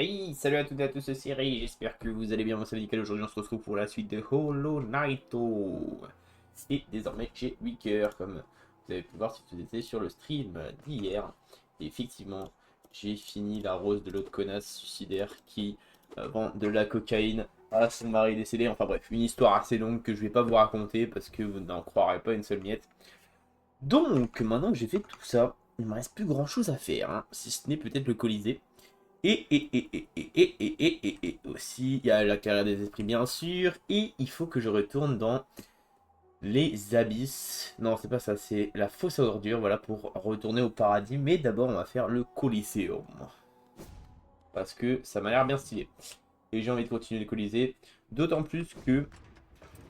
Hey, salut à toutes et à tous, c'est Ray, j'espère que vous allez bien, moi c'est Nickel. Aujourd'hui on se retrouve pour la suite de Hollow Knight. Et désormais chez Wicker, comme vous avez pu voir si vous étiez sur le stream d'hier. Et effectivement, j'ai fini la rose de l'autre connasse suicidaire qui vend de la cocaïne à son mari décédé. Enfin bref, une histoire assez longue que je vais pas vous raconter parce que vous n'en croirez pas une seule miette. Donc, maintenant que j'ai fait tout ça, il me reste plus grand chose à faire, hein, si ce n'est peut-être le Colisée. Et aussi, il y a la carrière des esprits, bien sûr. Et il faut que je retourne dans les abysses. Non, c'est pas ça, c'est la fosse à ordures, voilà, pour retourner au paradis. Mais d'abord, on va faire le Coliseum. Parce que ça m'a l'air bien stylé. Et j'ai envie de continuer le Colisée. D'autant plus que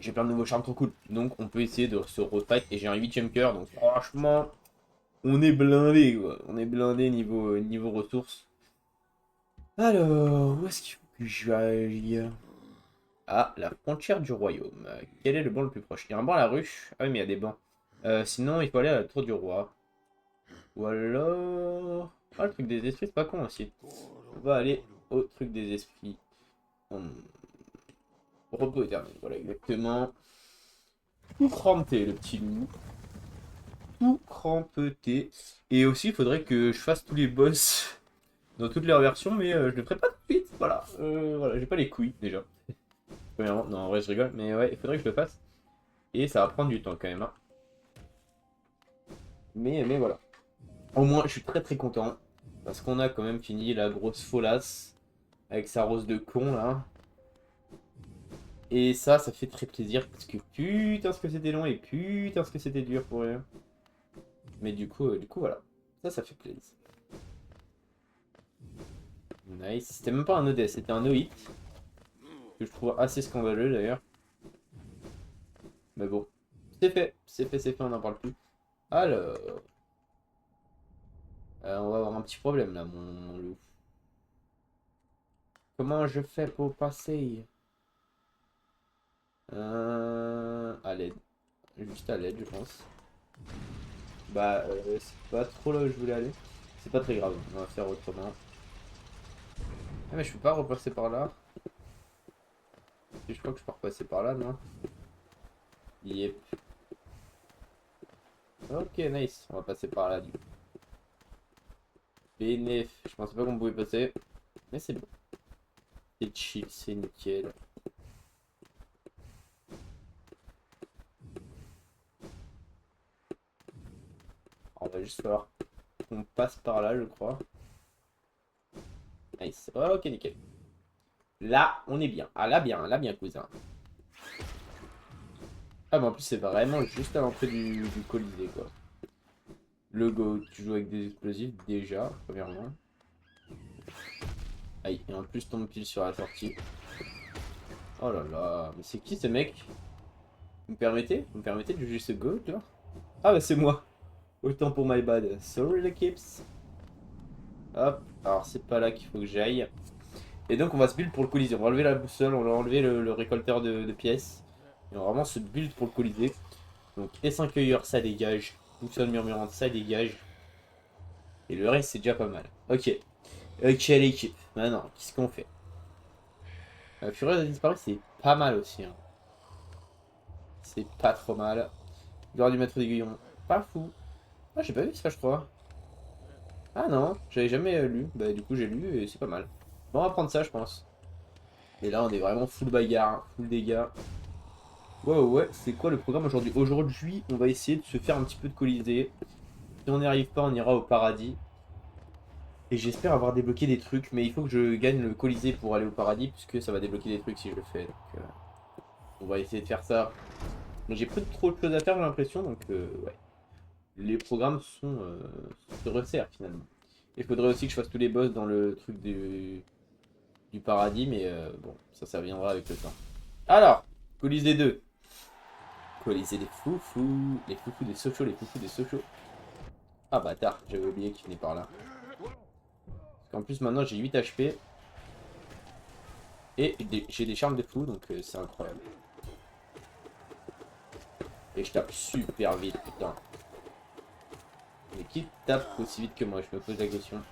j'ai plein de nouveaux charmes trop cool. Donc, on peut essayer de se refight. Et j'ai un 8ème cœur, donc franchement, on est blindé, quoi. On est blindé niveau ressources. Alors, où est-ce qu'il faut que j'aille? Ah, la frontière du royaume. Quel est le banc le plus proche? Il y a un banc à la rue. Ah oui, mais il y a des bancs. Sinon, il faut aller à la tour du roi. Ou alors... Ah, le truc des esprits, c'est pas con aussi. On va aller au truc des esprits. Hum, Repos éternel, voilà, exactement. Tout crampeté, le petit loup. Tout crampeté. Et aussi, il faudrait que je fasse tous les boss dans toutes leurs versions, mais je le ferai pas tout de suite. Voilà, voilà, j'ai pas les couilles, déjà. Premièrement, non, en vrai, je rigole, mais ouais, il faudrait que je le fasse. Et ça va prendre du temps quand même, hein. Mais voilà. Au moins, je suis très très content. Parce qu'on a quand même fini la grosse folasse. Avec sa rose de con là. Et ça fait très plaisir. Parce que putain ce que c'était long et putain ce que c'était dur pour rien. Mais du coup voilà. Ça fait plaisir. Nice. C'était même pas un ODS, c'était un no-hit. Que je trouve assez scandaleux d'ailleurs. Mais bon. C'est fait, on n'en parle plus. Alors. On va avoir un petit problème là, mon loup. Comment je fais pour passer? À l'aide. Juste à l'aide, je pense. Bah, c'est pas trop là où je voulais aller. C'est pas très grave, on va faire autrement. Ah, mais je peux pas repasser par là. Je crois que je peux repasser par là, non? Yep. Ok, nice. On va passer par là, du coup. Bénéf. Je pensais pas qu'on pouvait passer. Mais c'est bon. C'est chill, c'est nickel. On va juste falloir qu'on passe par là, je crois. Nice. Ok, nickel. Là, on est bien. Ah, là, bien, cousin. Ah, mais en plus, c'est vraiment juste à l'entrée du Colisée, quoi. Le go, tu joues avec des explosifs, déjà, premièrement. Aïe, et en plus, tombe pile sur la sortie. Oh là là, mais c'est qui ce mec? Vous me permettez? Vous me permettez de juger ce go, là? Ah, bah, c'est moi. Autant pour my bad. Sorry, the kips. Hop, alors c'est pas là qu'il faut que j'aille. Et donc, on va se build pour le Colisée. On va enlever la boussole, on va enlever le récolteur de pièces. Et on va vraiment se build pour le Colisée. Donc, essaim cueilleur, ça dégage. Boussole murmurante, ça dégage. Et le reste, c'est déjà pas mal. Ok. Ok, l'équipe. Maintenant, qu'est-ce qu'on fait? Furieuse a disparu, c'est pas mal aussi, hein. C'est pas trop mal. Gloire du maître d'aiguillon, pas fou. Ah, j'ai pas vu ça, je crois. Ah non, j'avais jamais lu. Bah, du coup, j'ai lu et c'est pas mal. Bon, on va prendre ça, je pense. Et là, on est vraiment full bagarre, hein, full dégâts. Ouais, ouais, ouais. C'est quoi le programme aujourd'hui? Aujourd'hui, on va essayer de se faire un petit peu de Colisée. Si on n'y arrive pas, on ira au paradis. Et j'espère avoir débloqué des trucs, mais il faut que je gagne le Colisée pour aller au paradis, puisque ça va débloquer des trucs si je le fais. Donc, on va essayer de faire ça. Mais j'ai plus trop de choses à faire, j'ai l'impression, donc ouais. Les programmes se resserrent finalement. Il faudrait aussi que je fasse tous les boss dans le truc du paradis, mais bon, ça viendra avec le temps. Alors, Colisée 2. Colisée des foufous. Les foufous des sochos, les foufous des sochos. Ah bâtard, j'avais oublié qu'il venait par là. Parce qu'en plus maintenant j'ai 8 HP. Et j'ai des charmes de fou, donc c'est incroyable. Et je tape super vite, putain. Mais qui tape aussi vite que moi? Je me pose la question.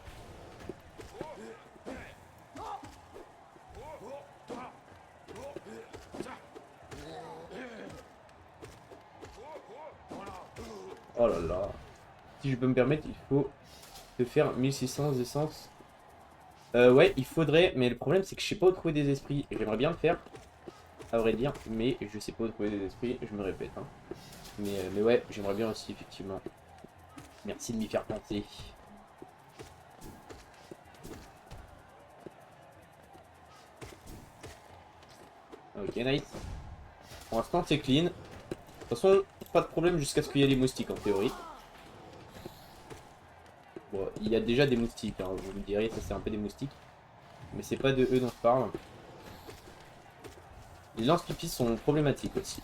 Oh là là. Si je peux me permettre, il faut de faire 1600 d'essence. Ouais, il faudrait, mais le problème c'est que je sais pas où trouver des esprits. Et j'aimerais bien le faire, à vrai dire, mais je sais pas où trouver des esprits, je me répète. Hein. Mais ouais, j'aimerais bien aussi, effectivement. Merci de m'y faire penser. Ok, nice. Pour l'instant, c'est clean. De toute façon, pas de problème jusqu'à ce qu'il y ait les moustiques, en théorie. Bon, il y a déjà des moustiques, hein, vous me direz, ça c'est un peu des moustiques. Mais c'est pas de eux dont je parle. Les lance-pipis sont problématiques aussi.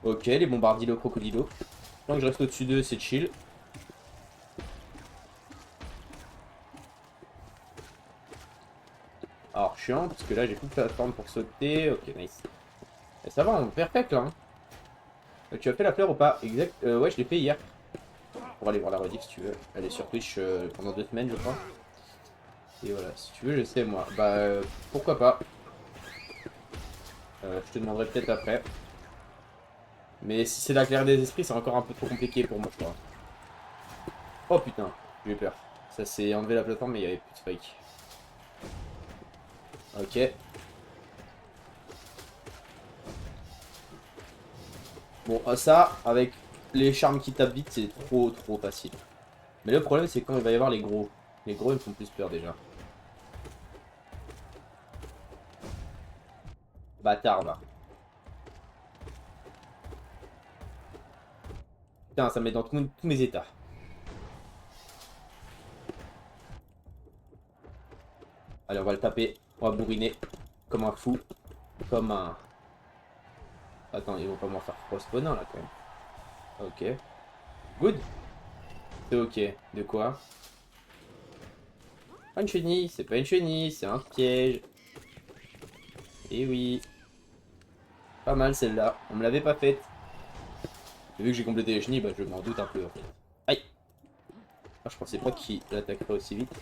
Ok, les bombardillos crocodilo. Tant que je reste au-dessus d'eux, c'est chill. Alors, chiant, parce que là, j'ai plus de plateforme pour sauter. Ok, nice. Et ça va, on est perfect, là. Hein. Tu as fait la fleur ou pas? Exact. Ouais, je l'ai fait hier. Pour aller voir la rediff, si tu veux. Elle est sur Twitch pendant 2 semaines, je crois. Et voilà, si tu veux, je sais, moi. Bah, pourquoi pas. Je te demanderai peut-être après. Mais si c'est la claire des esprits, c'est encore un peu trop compliqué pour moi, je crois. Oh putain, j'ai eu peur. Ça s'est enlevé la plateforme, mais il y avait plus de spike. Ok. Bon, ça, avec les charmes qui tapent vite, c'est trop facile. Mais le problème, c'est quand il va y avoir les gros. Les gros, ils me font plus peur déjà. Bâtard, va. Putain, ça me met dans tous mes états. Allez, on va le taper. On va bourriner. Comme un fou. Comme un... Attends, ils vont pas m'en faire cross-spawnant, là, quand même. Ok. Good. C'est ok. De quoi? Pas une chenille. C'est pas une chenille. C'est un piège. Et oui. Pas mal, celle-là. On me l'avait pas faite. Et vu que j'ai complété les chenilles, bah, je m'en doute un peu, en fait. Aïe. Ah, je pensais pas qu'il attaquerait aussi vite.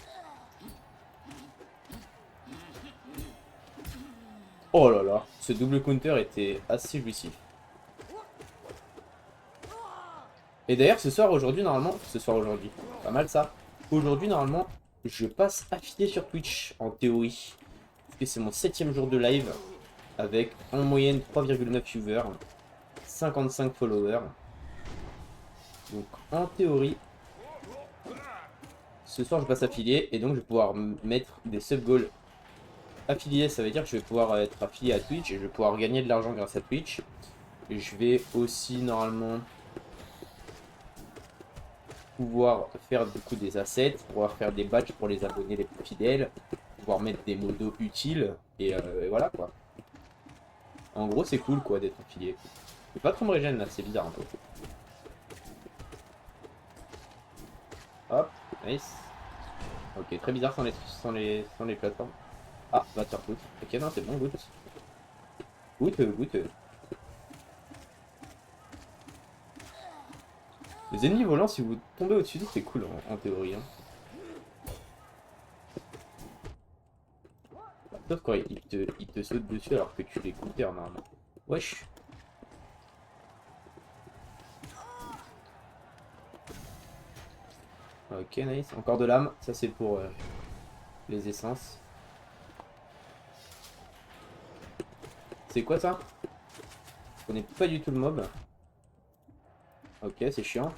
Oh là là, ce double counter était assez jouissif. Et d'ailleurs, aujourd'hui, pas mal ça. Aujourd'hui, normalement, je passe affilié sur Twitch, en théorie. Parce que c'est mon 7ème jour de live, avec en moyenne 3,9 viewers, 55 followers. Donc, en théorie, ce soir, je passe affilié, et donc je vais pouvoir mettre des sub-goals affiliés. Ça veut dire que je vais pouvoir être affilié à Twitch, et je vais pouvoir gagner de l'argent grâce à Twitch. Et je vais aussi, normalement... pouvoir faire du coup des assets, pouvoir faire des badges pour les abonnés les plus fidèles, pouvoir mettre des modos utiles, et voilà quoi. En gros c'est cool quoi d'être affilié. Je vais pas trop me régénérer là, c'est bizarre un peu. Hop, nice. Ok, très bizarre sans les plateformes. Ah, va te faire foutre. Ok, non, c'est bon, good. Good. Les ennemis volants, si vous tombez au-dessus d'eux, c'est cool en théorie. Hein. Sauf quand ils te sautent dessus alors que tu les counters normalement. Wesh. Ok, nice. Encore de l'âme. Ça, c'est pour les essences. C'est quoi ça? Je connais pas du tout le mob. Ok, c'est chiant.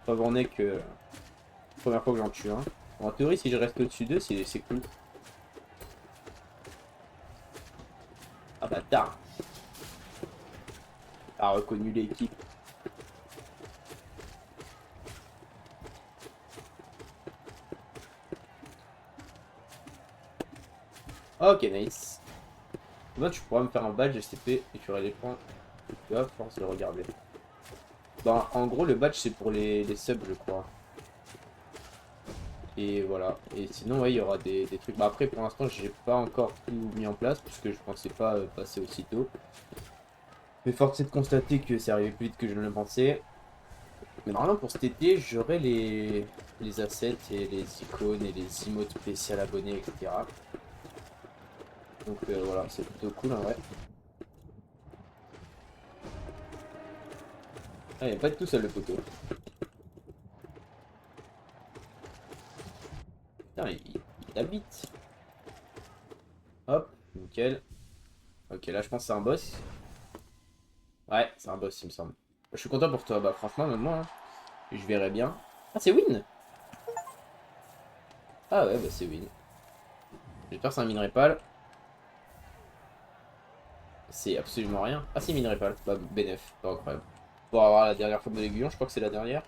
Preuve en est que première fois que j'en tue un. Bon, en théorie, si je reste au-dessus d'eux, c'est cool. Ah bâtard. A reconnu l'équipe. Ok, nice. Moi, tu pourras me faire un badge STP et tu auras les points. Tu vas force de regarder. Bah, en gros, le badge, c'est pour les subs, je crois. Et voilà. Et sinon, ouais, il y aura des trucs. Bah, après, pour l'instant, j'ai pas encore tout mis en place puisque je pensais pas passer aussitôt. Mais force est de constater que c'est arrivé plus vite que je ne le pensais. Mais normalement, pour cet été, j'aurai les assets et les icônes et les emotes spéciales abonnés, etc. Donc voilà, c'est plutôt cool en vrai. Ah, il n'y a pas de tout seul le poteau. Putain, il habite. Hop, nickel. Ok, là je pense que c'est un boss. Ouais, c'est un boss, il me semble. Je suis content pour toi, bah franchement, même moi, hein, je verrai bien. Ah, c'est win. Ah ouais, bah c'est win. J'espère que c'est un minerai pâle. C'est absolument rien. Ah, c'est minerai pâle. Bah, bénef, pas incroyable. Pour avoir la dernière forme de l'aiguillon, je crois que c'est la dernière.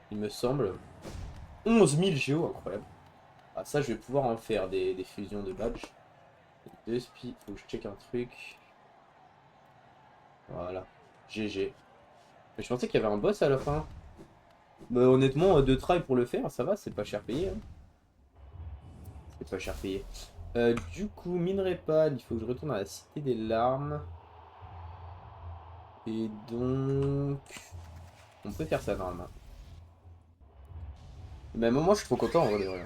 Il me semble. 11 000 géo, incroyable. Ah, ça, je vais pouvoir en faire des fusions de badge. Deux spi, faut que je check un truc. Voilà. GG. Mais je pensais qu'il y avait un boss à la fin. Bah, honnêtement, deux try pour le faire, ça va, c'est pas cher payé, hein. C'est pas cher payé. Du coup, minerai pâle, il faut que je retourne à la cité des larmes. Et donc... On peut faire ça normalement. Mais moi, je suis trop content en vrai de vrai.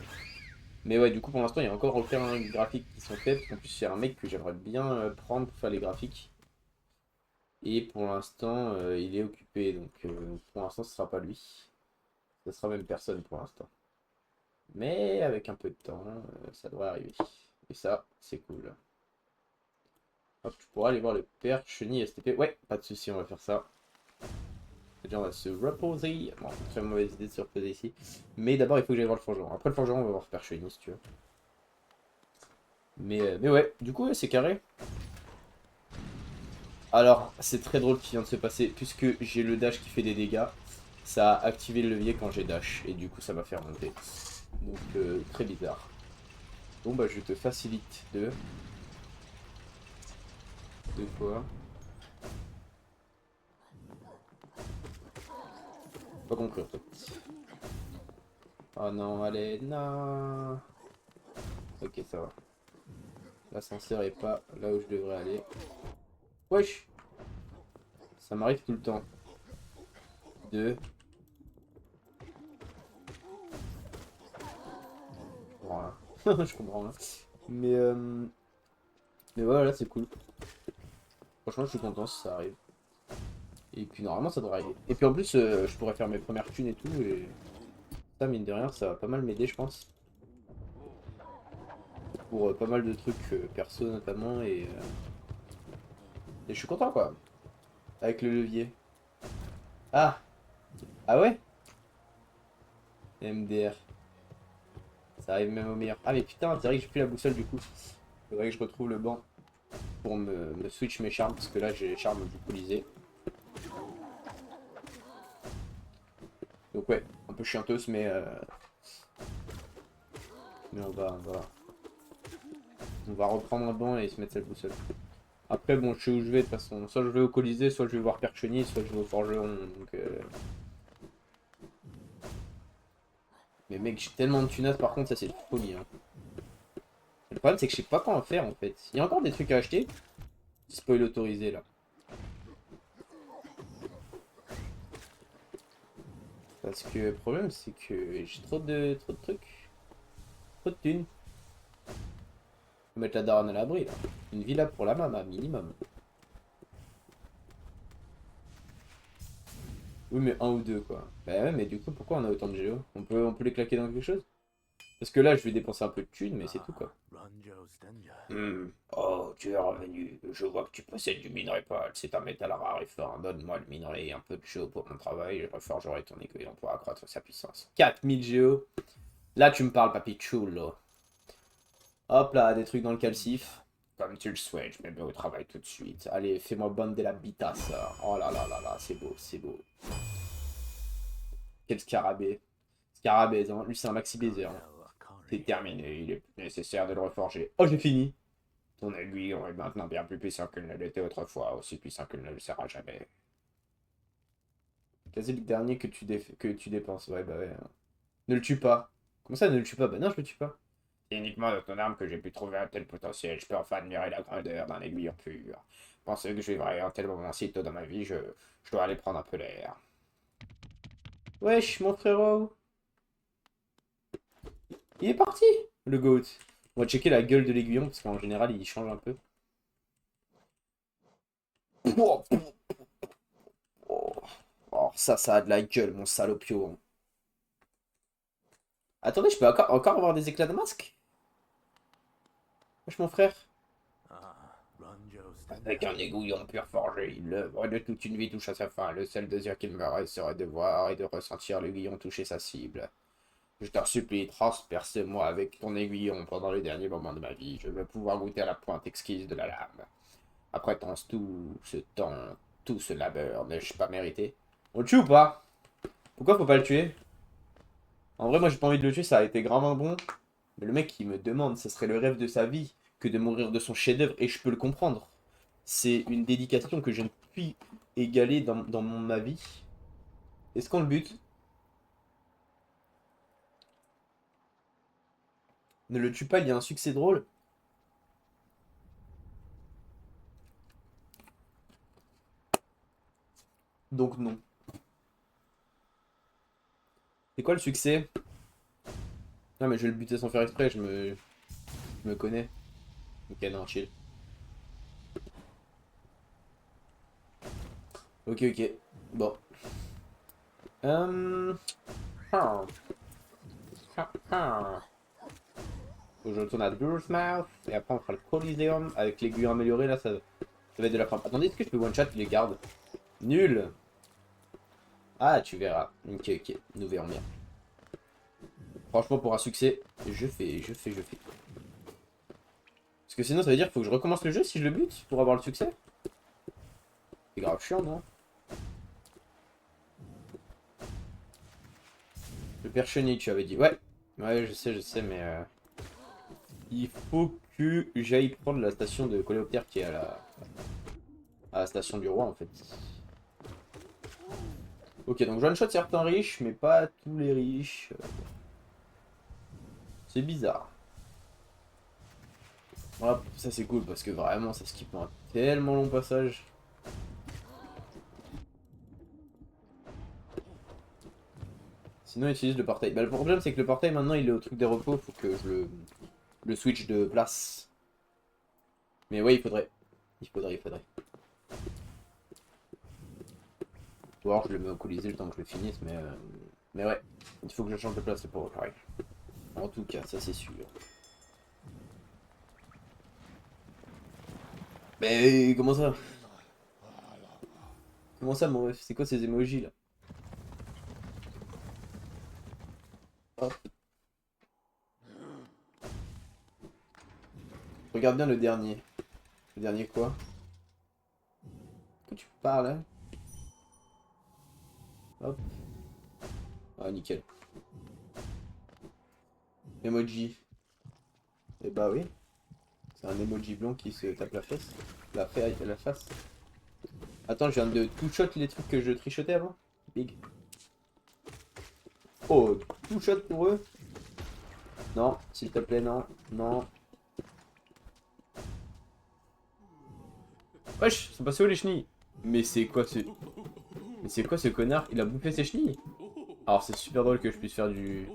Mais ouais, du coup, pour l'instant, il y a encore aucun graphique qui sont faits. Parce qu'en plus, c'est un mec que j'aimerais bien prendre pour faire les graphiques. Et pour l'instant, il est occupé. Donc, pour l'instant, ce sera pas lui. Ce sera même personne pour l'instant. Mais avec un peu de temps, ça devrait arriver. Et ça, c'est cool. Hop, tu pourras aller voir le père Chenille STP. Ouais, pas de souci, on va faire ça. Déjà, on va se reposer. Bon, très mauvaise idée de se reposer ici. Mais d'abord, il faut que j'aille voir le forgeron. Après le forgeron, on va voir père Chenille si tu veux. Mais ouais, du coup, ouais, c'est carré. Alors, c'est très drôle ce qui vient de se passer. Puisque j'ai le dash qui fait des dégâts, ça a activé le levier quand j'ai dash. Et du coup, ça m'a fait remonter. Donc, très bizarre. Bon, bah, je te facilite deux fois. Pas compris en fait. Oh non, allez, non. Ok, ça va. L'ascenseur est pas là où je devrais aller. Wesh! Ça m'arrive tout le temps. Deux. Voilà. Je comprends. Hein. Mais, euh... Mais voilà, c'est cool. Franchement, je suis content si ça arrive. Et puis normalement, ça devrait arriver. Et puis en plus, je pourrais faire mes premières thunes et tout. Et ça, mine de rien, ça va pas mal m'aider, je pense. Pour pas mal de trucs perso notamment. Et je suis content quoi. Avec le levier. Ah! Ah ouais? MDR. Ça arrive même au meilleur. Ah mais putain, c'est vrai que j'ai plus la boussole du coup. Faudrait que je retrouve le banc pour me switch mes charmes. Parce que là, j'ai les charmes du colisée. Donc ouais, un peu chiantos, mais on va reprendre un banc et se mettre cette boussole. Après, bon, je sais où je vais de toute façon. Soit je vais au Colisée, soit je vais voir Père Chenille, soit je vais au Forgeron. Donc, mais mec, j'ai tellement de tunas par contre, ça c'est folie. Hein. Le problème, c'est que je sais pas quoi en faire en fait. Il y a encore des trucs à acheter. Spoil autorisé là. Parce que le problème, c'est que j'ai trop de trucs. Trop de thunes. Faut mettre la daronne à l'abri là. Une villa pour la mama, minimum. Oui, mais un ou deux quoi. Bah ouais, mais du coup, pourquoi on a autant de géo on peut les claquer dans quelque chose? Parce que là, je vais dépenser un peu de thunes, mais c'est tout quoi. Oh, tu es revenu. Je vois que tu possèdes du minerai pâle. C'est un métal rare et fort. Donne-moi le minerai et un peu de géo pour mon travail. Je reforgerai ton aiguillon pour accroître sa puissance. 4000 géo. Là, tu me parles, papy chulo. Hop là, des trucs dans le calcif. Comme tu le souhaites, je me mets au travail tout de suite. Allez, fais-moi bonne de la bitasse. Oh là là là là, c'est beau, c'est beau. Quel scarabée. Scarabée, hein. Lui, c'est un maxi baiser. Hein. C'est terminé, il est plus nécessaire de le reforger. Oh, j'ai fini. Ton aiguillon est maintenant bien plus puissant qu'il ne l'était autrefois, aussi puissant qu'il ne le sera jamais. Quasi le dernier que tu dépenses, ouais, bah ouais. Hein. Ne le tue pas. Comment ça, ne le tue pas? Bah non, je le tue pas. C'est uniquement dans ton arme que j'ai pu trouver un tel potentiel. Je peux enfin admirer la grandeur d'un aiguillon pur. Pensez que je vivrai un tel moment si tôt dans ma vie, je dois aller prendre un peu l'air. Wesh, mon frérot. Il est parti, le goat. On va checker la gueule de l'aiguillon, parce qu'en général, il change un peu. Oh, oh, ça a de la gueule, mon salopio. Attendez, je peux encore avoir des éclats de masque? Wesh, mon frère. Avec un aiguillon pur forgé, l'œuvre de toute une vie touche à sa fin. Le seul désir qu'il me reste serait de voir et de ressentir l'aiguillon toucher sa cible. Je t'en supplie, transperce-moi avec ton aiguillon pendant les derniers moments de ma vie. Je veux pouvoir goûter à la pointe exquise de la lame. Après tout ce temps, tout ce labeur, n'ai-je pas mérité? On le tue ou pas? Pourquoi faut pas le tuer? En vrai, moi j'ai pas envie de le tuer, ça a été grandement bon. Mais le mec qui me demande, ce serait le rêve de sa vie que de mourir de son chef-d'œuvre, et je peux le comprendre. C'est une dédication que je ne puis égaler dans ma vie. Est-ce qu'on le bute? Ne le tue pas, il y a un succès drôle. Donc non. C'est quoi le succès? Non mais je vais le buter sans faire exprès, je me connais. Ok, non, chill. Ok, ok. Bon. Hum... ah. Faut que je retourne à Mouth et après on fera le Coliseum avec l'aiguillon amélioré, là ça va être de la frappe. Attendez, est-ce que je peux one-shot les gardes? Nul. Ah, tu verras. Ok, ok, nous verrons bien. Franchement, pour un succès, je fais. Parce que sinon, ça veut dire qu'il faut que je recommence le jeu si je le bute pour avoir le succès. C'est grave chiant, non? Le père chenille, tu avais dit. Ouais. Ouais, je sais, mais... il faut que j'aille prendre la station de coléoptère qui est à la station du roi, en fait. Ok, donc je one-shot certains riches, mais pas tous les riches. C'est bizarre. Voilà, ça c'est cool parce que vraiment ça skip un tellement long passage. Sinon utilise le portail. Bah, le problème c'est que le portail maintenant il est au truc des repos, faut que je le switch de place. Mais ouais, il faudrait. Il faudrait. Ou alors je le mets au colisée le temps que je le finisse, mais ouais, il faut que je change de place pour pareil. En tout cas, ça c'est sûr. Mais comment ça? Comment ça mon ref? C'est quoi ces emojis là? Hop. Regarde bien le dernier. Le dernier quoi? Pourquoi tu parles hein? Hop. Ah nickel. Emoji. Et bah oui. C'est un emoji blanc qui se tape la fesse. La face. Attends, je viens de tout shot les trucs que je trichotais avant. Big. Oh, tout shot pour eux. Non, s'il te plaît, non. Non. Wesh, sont passés où les chenilles? Mais c'est quoi ce... Mais c'est quoi ce connard? Il a bouffé ses chenilles? Alors c'est super drôle que je puisse faire du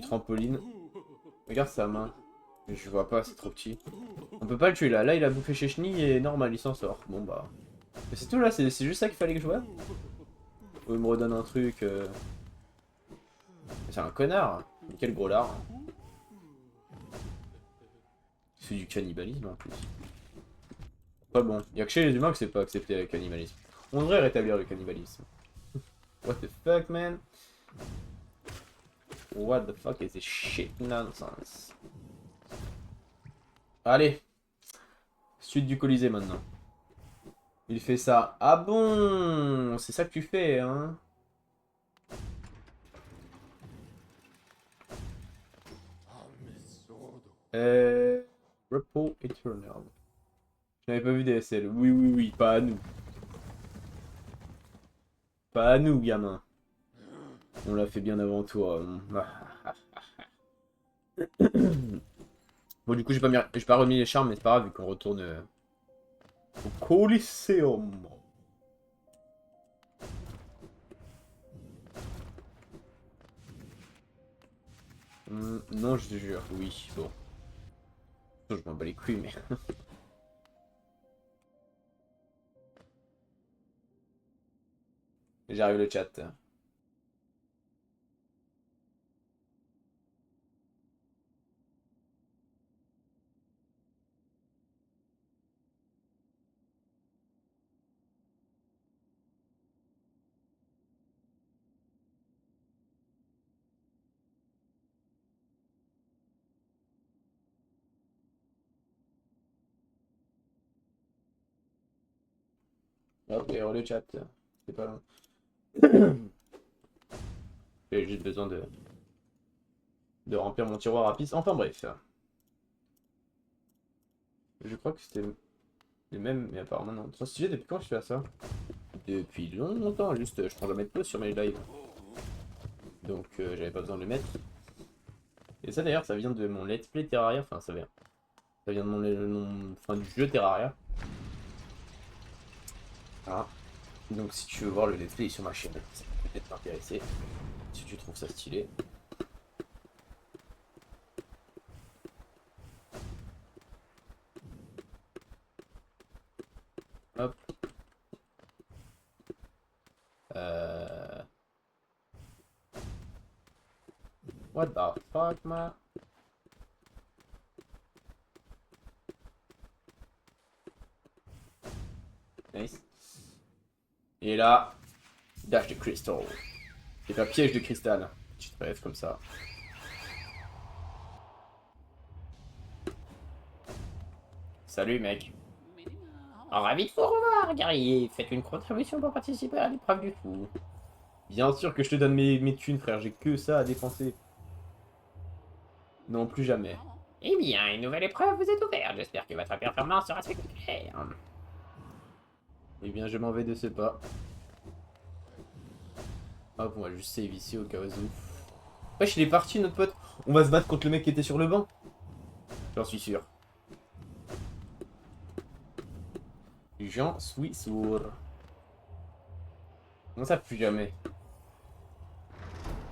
trampoline. Regarde sa main. Je vois pas, c'est trop petit. On peut pas le tuer là. Là, il a bouffé chez chenilles et normal, il s'en sort. Bon bah... Mais c'est tout là, c'est juste ça qu'il fallait que je vois. Ou il me redonne un truc... C'est un connard. Quel gros lard. C'est du cannibalisme en plus. Pas bon. Y'a que chez les humains que c'est pas accepté le cannibalisme. On devrait rétablir le cannibalisme. What the fuck, man? What the fuck is this shit nonsense? Allez. Suite du Colisée maintenant. Il fait ça. Ah bon? C'est ça que tu fais, hein? Repos Eternal. Je n'avais pas vu DSL. Oui, oui, oui, pas à nous. Pas à nous, gamin. On l'a fait bien avant toi. Bon, du coup, j'ai pas remis les charmes, mais c'est pas grave, vu qu'on retourne au Coliseum. Non, je te jure, oui, bon. Je m'en bats les couilles, mais... J'arrive le chat. Hop, et le chat. C'est pas long. J'ai juste besoin de remplir mon tiroir à pisse. Enfin bref. Je crois que c'était le même, mais apparemment non. Trop stylé, depuis quand je fais ça? Depuis longtemps, juste je prends jamais de pause sur mes lives. Donc j'avais pas besoin de le mettre. Et ça d'ailleurs, ça vient de mon let's play Terraria. Enfin, ça vient. Ça vient de enfin, du jeu Terraria. Ah. Donc si tu veux voir le let's play sur ma chaîne, ça peut peut-être t'intéresser. Si tu trouves ça stylé. Hop. Euh... What the fuck, man? Nice. Et là, dash de crystal. C'est un piège de cristal. Petite bref comme ça. Salut mec. Ravi de vous revoir, guerrier. Faites une contribution pour participer à l'épreuve du fou. Bien sûr que je te donne mes thunes, frère. J'ai que ça à dépenser. Non, plus jamais. Eh bien, une nouvelle épreuve vous est ouverte. J'espère que votre performance sera spectaculaire. Eh bien, je m'en vais de ce pas. Hop, on va juste save ici au cas où. Wesh, il est parti, notre pote. On va se battre contre le mec qui était sur le banc. J'en suis sûr. J'en suis sûr. Non, ça plus jamais.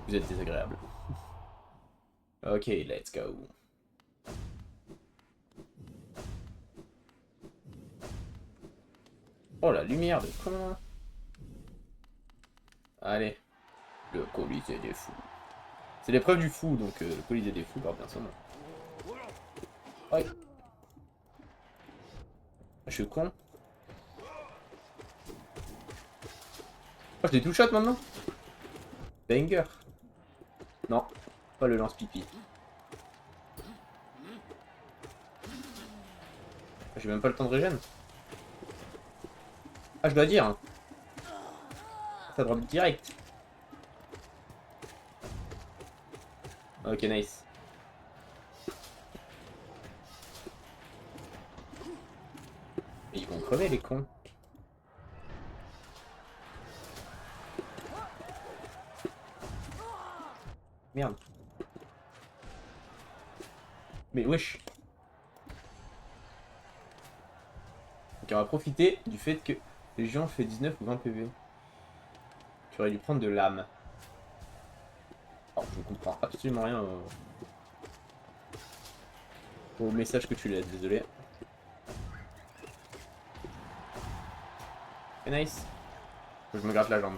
Vous êtes désagréable. Ok, let's go. Oh, la lumière de con. Allez. Le Colisée des fous. C'est l'épreuve du fou, donc le Colisée des fous porte bien son nom. Ouais. Je suis con. Oh, je l'ai tout shot maintenant. Banger. Non, pas le lance-pipi. J'ai même pas le temps de régène. Ah, je dois dire. Hein. Ça drop direct. Ok, nice. Ils vont crever, les cons. Merde. Mais wesh. Donc on va profiter du fait que les gens fait 19 ou 20 PV. Tu aurais dû prendre de l'âme. Alors, je ne comprends absolument rien au message que tu laisses, désolé. C'est nice. Je me gratte la jambe.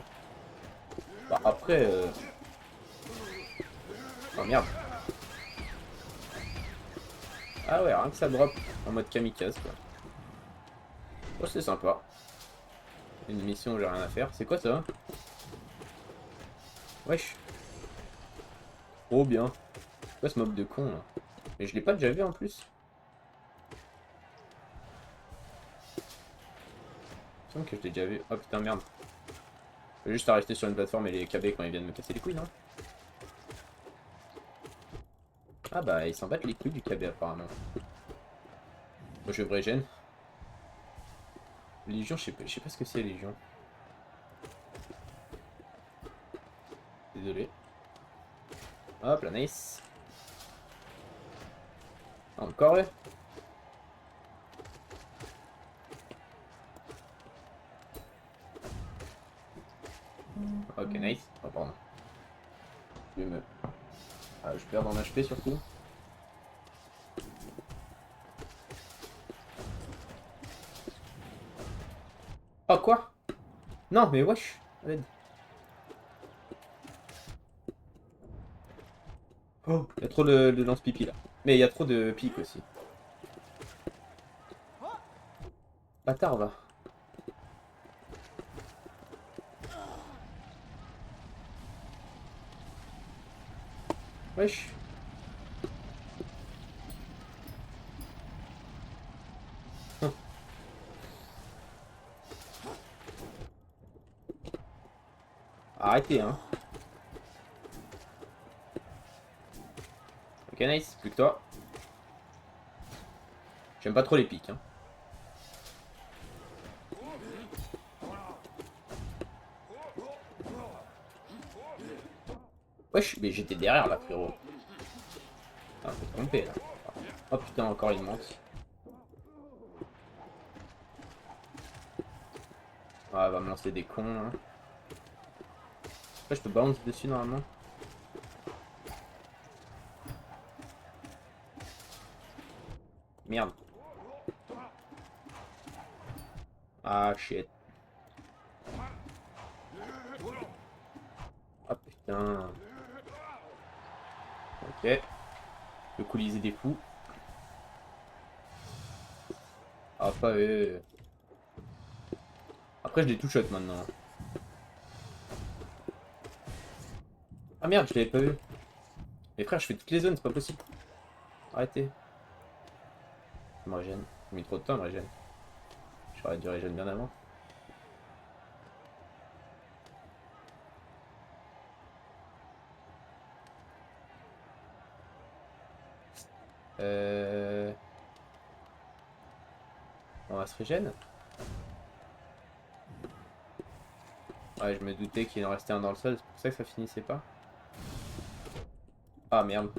Bah, après... Oh merde. Ah ouais, rien que ça drop en mode kamikaze, quoi. Oh, c'est sympa. Une mission où j'ai rien à faire. C'est quoi ça? Wesh. Oh bien. C'est quoi ce mob de con là? Mais je l'ai pas déjà vu en plus. Il me semble que je l'ai déjà vu. Oh putain merde. Je vais juste à rester sur une plateforme et les KB quand ils viennent me casser les couilles, non? Ah bah ils s'en battent les couilles du KB apparemment. Moi je régène. Légion, je sais pas ce que c'est Légion. Désolé. Hop là, nice. Encore eux. Ok, nice. Oh, pardon. Je vais me Ah, je perds en HP surtout. Oh quoi? Non mais wesh. Allez. Oh, il y a trop de lance-pipi là. Mais il y a trop de piques aussi. Bâtard va. Wesh. Hum. Arrêtez hein. Ok nice, plus que toi. J'aime pas trop les piques hein. Wesh, mais j'étais derrière là frérot. Ah, faut te tromper là. Oh putain, encore il monte. Ah, elle va me lancer des cons hein. Après, je peux bounce dessus normalement. Merde. Ah shit. Ah putain. Ok. Le colisée des fous. Ah pas eux. Après je les two-shot maintenant. Ah merde, je l'avais pas vu. Mais frère, je fais toutes les zones, c'est pas possible. Arrêtez. Je me régène. J'ai mis trop de temps à me régène. J'aurais dû régène bien avant. Euh... On va se régène. Ouais, je me doutais qu'il en restait un dans le sol, c'est pour ça que ça finissait pas. Ah merde.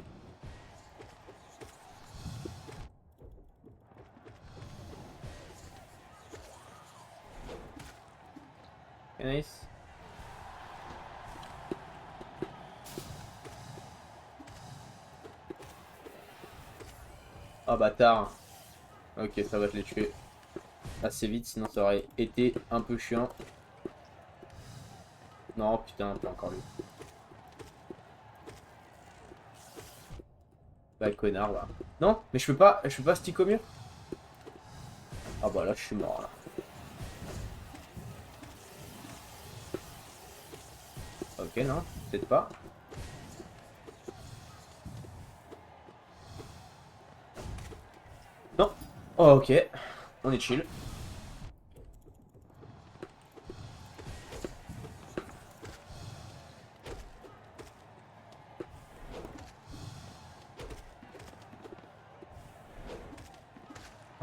Ok, nice. Ah bâtard. Ok, ça va, je l'ai tué assez vite, sinon ça aurait été un peu chiant. Non, putain, pas encore lui. Bah connard là. Non, mais je peux pas stick au mur. Ah bah là, je suis mort là. Ok, non, peut-être pas. Non. Oh, ok, on est chill.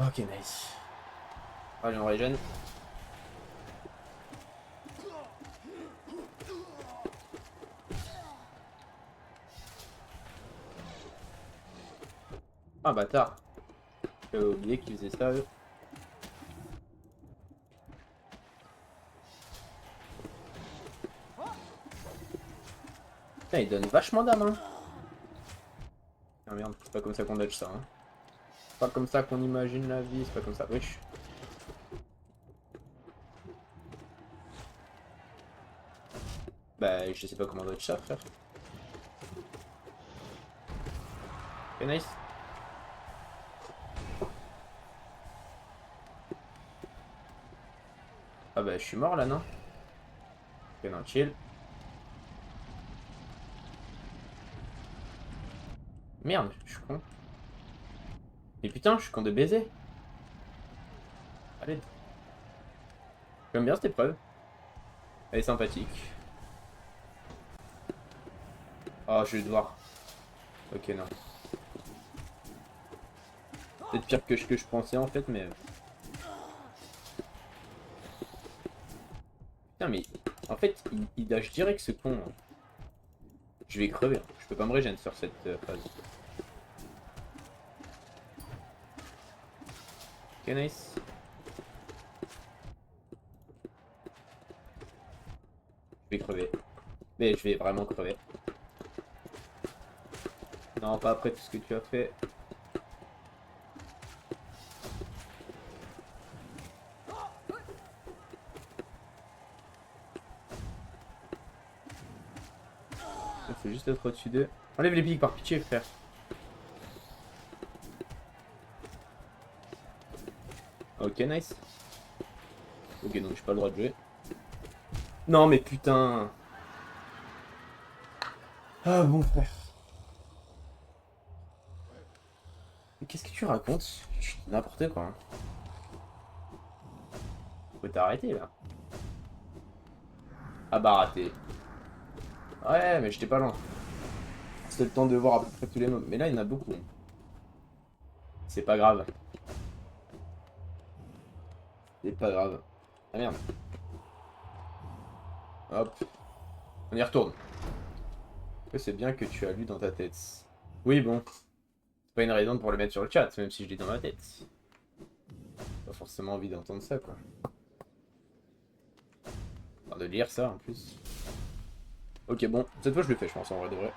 Ok, nice. Allez, on régène. Ah bâtard. J'avais oublié qu'ils faisaient ça eux. Putain, ils donnent vachement d'âme hein. Ah merde, c'est pas comme ça qu'on dodge ça hein. C'est pas comme ça qu'on imagine la vie, c'est pas comme ça. Wesh. Bah je sais pas comment dodge ça frère. Ok nice. Ah bah je suis mort là non. Ok non chill. Merde, je suis con. Mais putain, je suis con de baiser. Allez. J'aime bien cette épreuve. Elle est sympathique. Oh, je vais devoir. Ok, non. Peut-être pire que que je pensais en fait, mais. Putain, mais. En fait, il dash direct ce con. Je vais crever. Je peux pas me régénérer sur cette phase. Ok, nice. Je vais crever. Mais je vais vraiment crever. Non, pas après tout ce que tu as fait. Il faut juste être au-dessus d'eux. Enlève les pics par pitié, frère. Ok, nice. Ok, donc j'ai pas le droit de jouer. Non, mais putain. Ah bon, frère. Mais qu'est-ce que tu racontes? N'importe quoi. Hein. Faut t'arrêter là. Ah bah raté. Ouais, mais j'étais pas loin. C'était le temps de voir à peu près tous les mobs. Mais là, il y en a beaucoup. C'est pas grave. C'est pas grave. Ah merde. Hop. On y retourne. C'est bien que tu as lu dans ta tête. Oui, bon. C'est pas une raison pour le mettre sur le chat, même si je lis dans ma tête. Pas forcément envie d'entendre ça, quoi. Enfin, de lire ça, en plus. Ok, bon. Cette fois, je le fais, je pense, en vrai de vrai.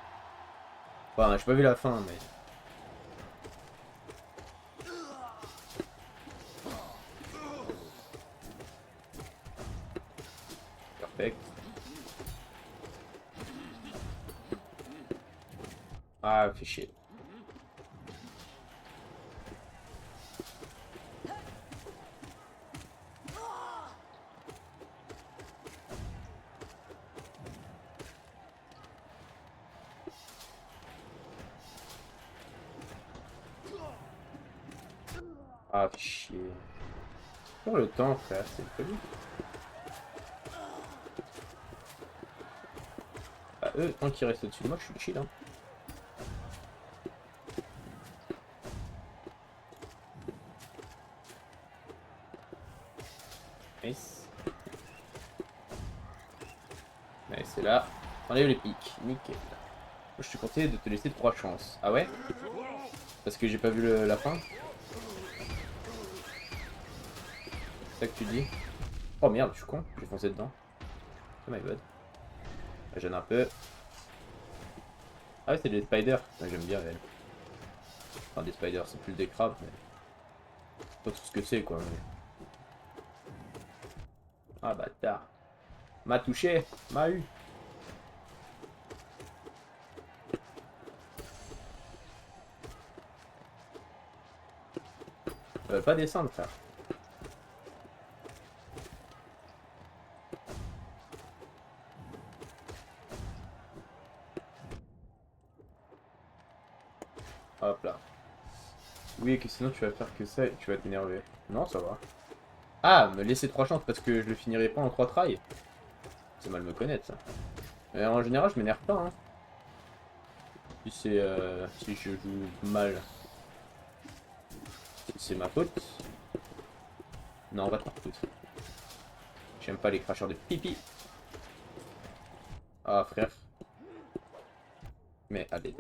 Enfin, j'ai pas vu la fin, mais... Perfect. Ah, fait chier. Ah, fait chier. Prends le temps, frère, c'est folie. Ah, eux, tant qu'ils restent au-dessus de moi, je suis chill, hein. Nice. Nice, c'est là. Enlève les pics. Nickel. Moi, je suis content de te laisser 3 chances. Ah ouais? Parce que j'ai pas vu la fin? C'est ça que tu dis? Oh merde, je suis con. J'ai foncé dedans. Oh my god. Je gêne un peu. Ah ouais, c'est des spiders. Ouais, j'aime bien elle. Enfin, des spiders, c'est plus des crabes, mais... Pas tout ce que c'est, quoi. Mais... Ah, bâtard. M'a touché. M'a eu. Pas descendre, frère. Hop là. Oui, que sinon tu vas faire que ça et tu vas t'énerver. Non, ça va. Ah, me laisser 3 chances parce que je le finirai pas en 3 tries. C'est mal me connaître, ça. Mais en général, je m'énerve pas, hein. Si c'est... si je joue mal. Si c'est ma faute. Non, on va te faire foutre. J'aime pas les cracheurs de pipi. Ah, frère. Mais allez.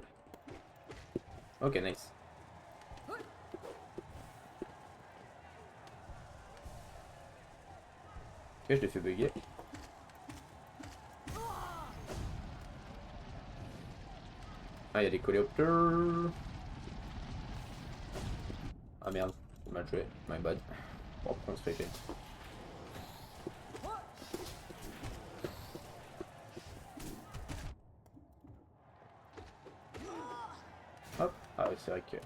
Ok, nice. Ok, je l'ai fait bugger. Ah, il y a des coléoptères. Ah merde, mal joué. My bad. Bon, pourquoi on se fait chier. Hop. Ah oui, c'est vrai que...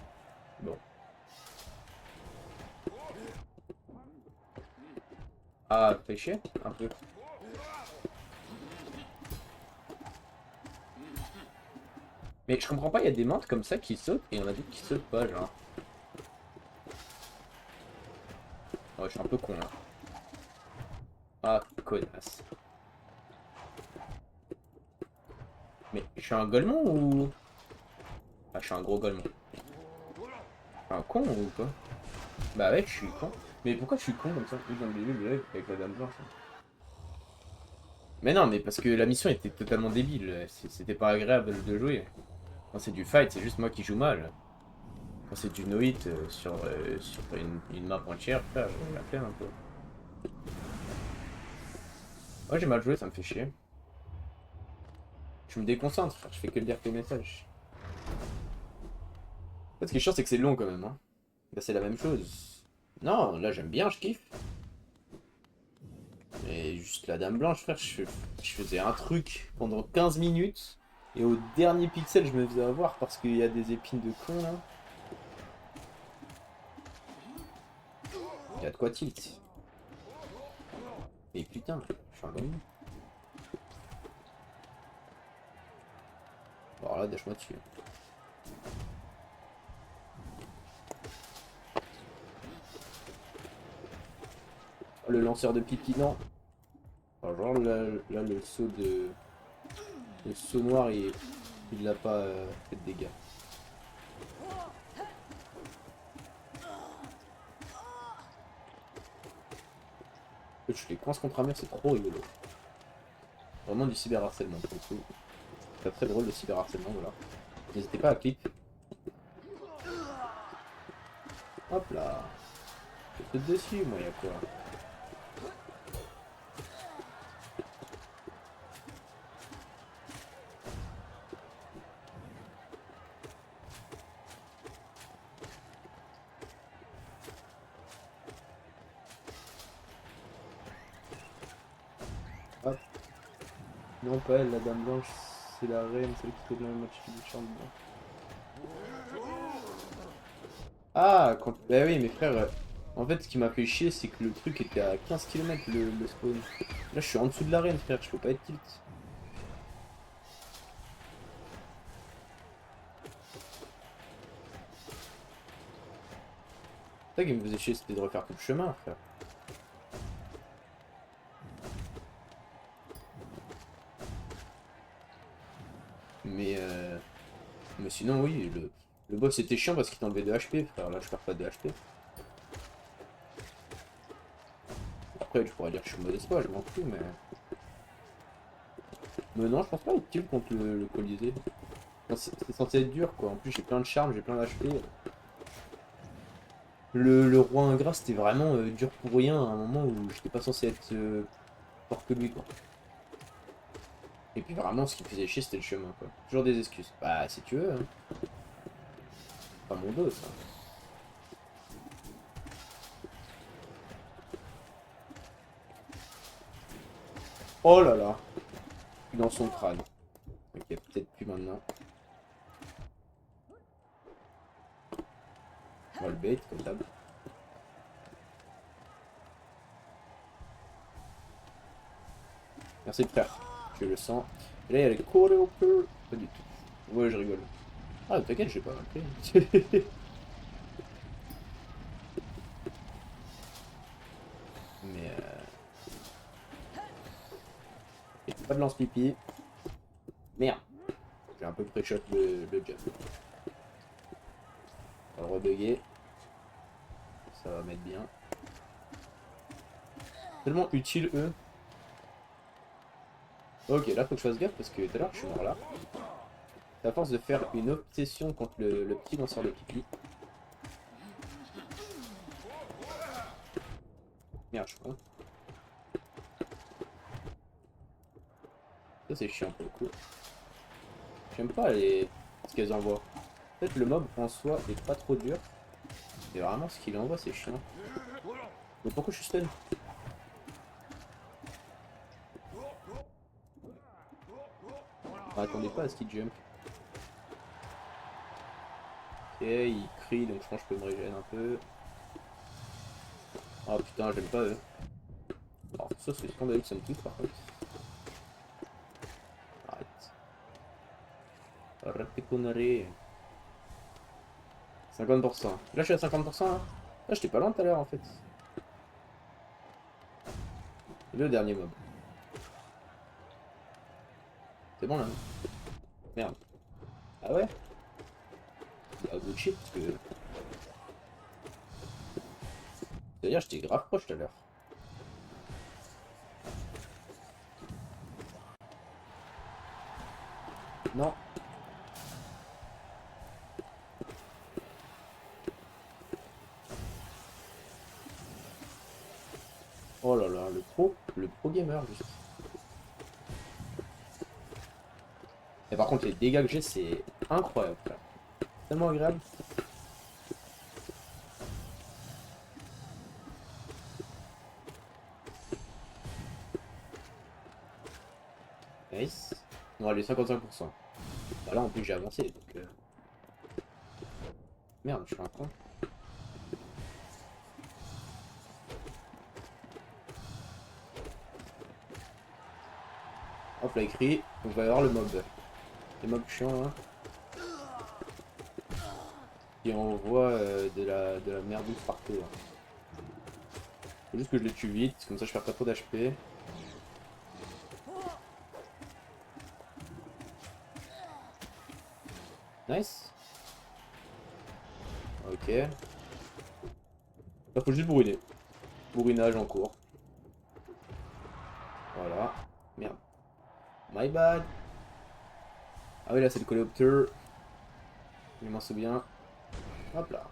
Bon. Ah, fait chier un peu. Mais je comprends pas, il y a des mantes comme ça qui sautent et il y en a d'autres qui sautent pas, genre. Ouais, je suis un peu con là. Ah, connasse. Mais je suis un golemon ou... Ah, je suis un gros golemon. Je suis un con ou quoi? Bah ouais, je suis con. Mais pourquoi je suis con comme ça? Oui, dans le début, le live avec la dame blanche. Hein. Mais non, mais parce que la mission était totalement débile. C'était pas agréable de jouer. Quand c'est du fight, c'est juste moi qui joue mal. Quand c'est du no-hit sur une map entière, frère, j'ai la flemme un peu. Ouais, j'ai mal joué, ça me fait chier. Je me déconcentre, frère, je fais que lire tes messages. fait, ce qui est chiant, c'est que c'est long quand même. Hein. Bah, c'est la même chose. Non, là j'aime bien, je kiffe. Mais juste la dame blanche, frère, je faisais un truc pendant 15 minutes. Et au dernier pixel, je me faisais avoir parce qu'il y a des épines de con là. Il y a de quoi tilt. Et putain, je suis un gamin. Bon, alors là, dèche-moi dessus. Oh, le lanceur de pipi, non. Alors, genre là, le saut de. Le saut noir, il l'a pas fait de dégâts. Je les coince contre un mur, c'est trop rigolo. Vraiment du cyberharcèlement pour le coup. C'est très drôle le cyberharcèlement, voilà. N'hésitez pas à clip. Hop là. Je saute dessus, moi, y'a quoi. Hop. Non, pas elle, la dame blanche, c'est la reine, celle qui fait le match du champ dedans. Ah, quand... Bah oui, mes frères, en fait, ce qui m'a fait chier, c'est que le truc était à 15 km le spawn. Là, je suis en dessous de l'arène, frère, je peux pas être tilt. C'est ça qui me faisait chier, c'était de refaire tout le chemin, frère. Mais sinon, oui, le boss était chiant parce qu'il t'enlevait de HP, frère. Là, je perds pas de HP. Après, tu pourrais dire que je suis mauvais espoir, je m'en fous, mais... Mais non, je pense pas être kill contre le Colisée. C'est censé être dur, quoi. En plus, j'ai plein de charme, j'ai plein d'HP. Le roi ingrat, c'était vraiment dur pour rien à un moment où j'étais pas censé être fort que lui, quoi. Et puis vraiment, ce qui me faisait chier, c'était le chemin, quoi. Toujours des excuses. Bah, si tu veux, hein. Pas mon dos, ça. Oh là là. Dans son crâne. Ok, peut-être plus maintenant. On va le bait, comme d'hab. Merci frère, je le sens. Et là il y a les coréopeurs. Pas du tout. Ouais, je rigole. Ah, t'inquiète, j'ai pas mal pris. Mais et pas de lance-pipi. Merde. J'ai un peu pré-shot le jump. On va le rebugger. Ça va mettre bien. Tellement utile eux. Ok, là faut que je fasse gaffe parce que tout à l'heure je suis mort là. C'est à force de faire une obsession contre le petit lanceur de pipi. Merde, je crois. Ça c'est chiant pour le coup. J'aime pas ce qu'elles envoient. En fait le mob en soi est pas trop dur. Et vraiment ce qu'il envoie c'est chiant. Mais pourquoi je suis stun? Attendez pas à ce qu'il jump. Ok, il crie donc je pense que je peux me régénérer un peu. Oh putain, j'aime pas eux. Alors ça c'est scandaleux que ça me touche par contre. Arrête. Arrête tes conneries. 50%. Là je suis à 50% là. Là j'étais pas loin tout à l'heure en fait. Le dernier mob. C'est bon là. Merde. Ah ouais? Bah good shit parce que... C'est-à-dire j'étais grave proche tout à l'heure. Non. Oh là là, le pro gamer juste. Et par contre les dégâts que j'ai c'est incroyable. Frère. Tellement agréable. Nice. Non, allez, 55%. Bah là, en plus, j'ai avancé. Donc, merde, je suis un con. Hop là, écrit. On va y avoir le mob. Les mobs chiants là. Qui envoie de la merde partout là. Faut juste que je les tue vite, comme ça je perds pas trop d'HP. Nice. Ok. Là faut juste bourriner. Bourrinage en cours. Voilà. Merde. My bad. Ah oui là c'est le coléoptère. Je m'en souviens. Hop là.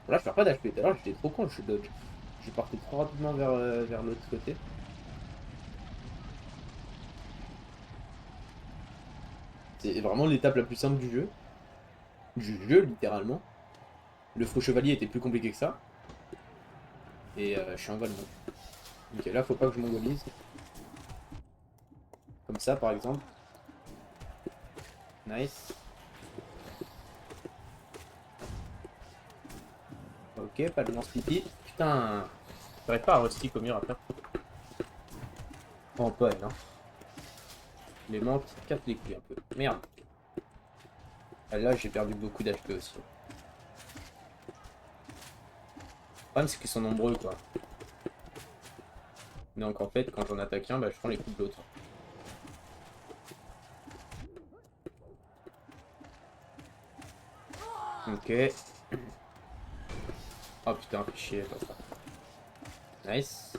Là je perds pas d'HP. Tout à l'heure j'étais trop con, je dodge. Je partais trop rapidement vers l'autre côté. C'est vraiment l'étape la plus simple du jeu. Du jeu littéralement. Le faux chevalier était plus compliqué que ça. Et je suis un golemon. Ok, là faut pas que je mongolise. Comme ça par exemple. Nice. Ok, pas de lance-pipi. Putain. J'arrive pas à rustic au mur après. Oh, pas elle, hein. Les manques cassent les couilles un peu. Merde. Ah, là j'ai perdu beaucoup d'HP aussi. Le problème c'est qu'ils sont nombreux quoi. Donc en fait quand j'en attaque un, bah, je prends les coups de l'autre. Ok. Oh putain, fais chier, pas ça. Nice.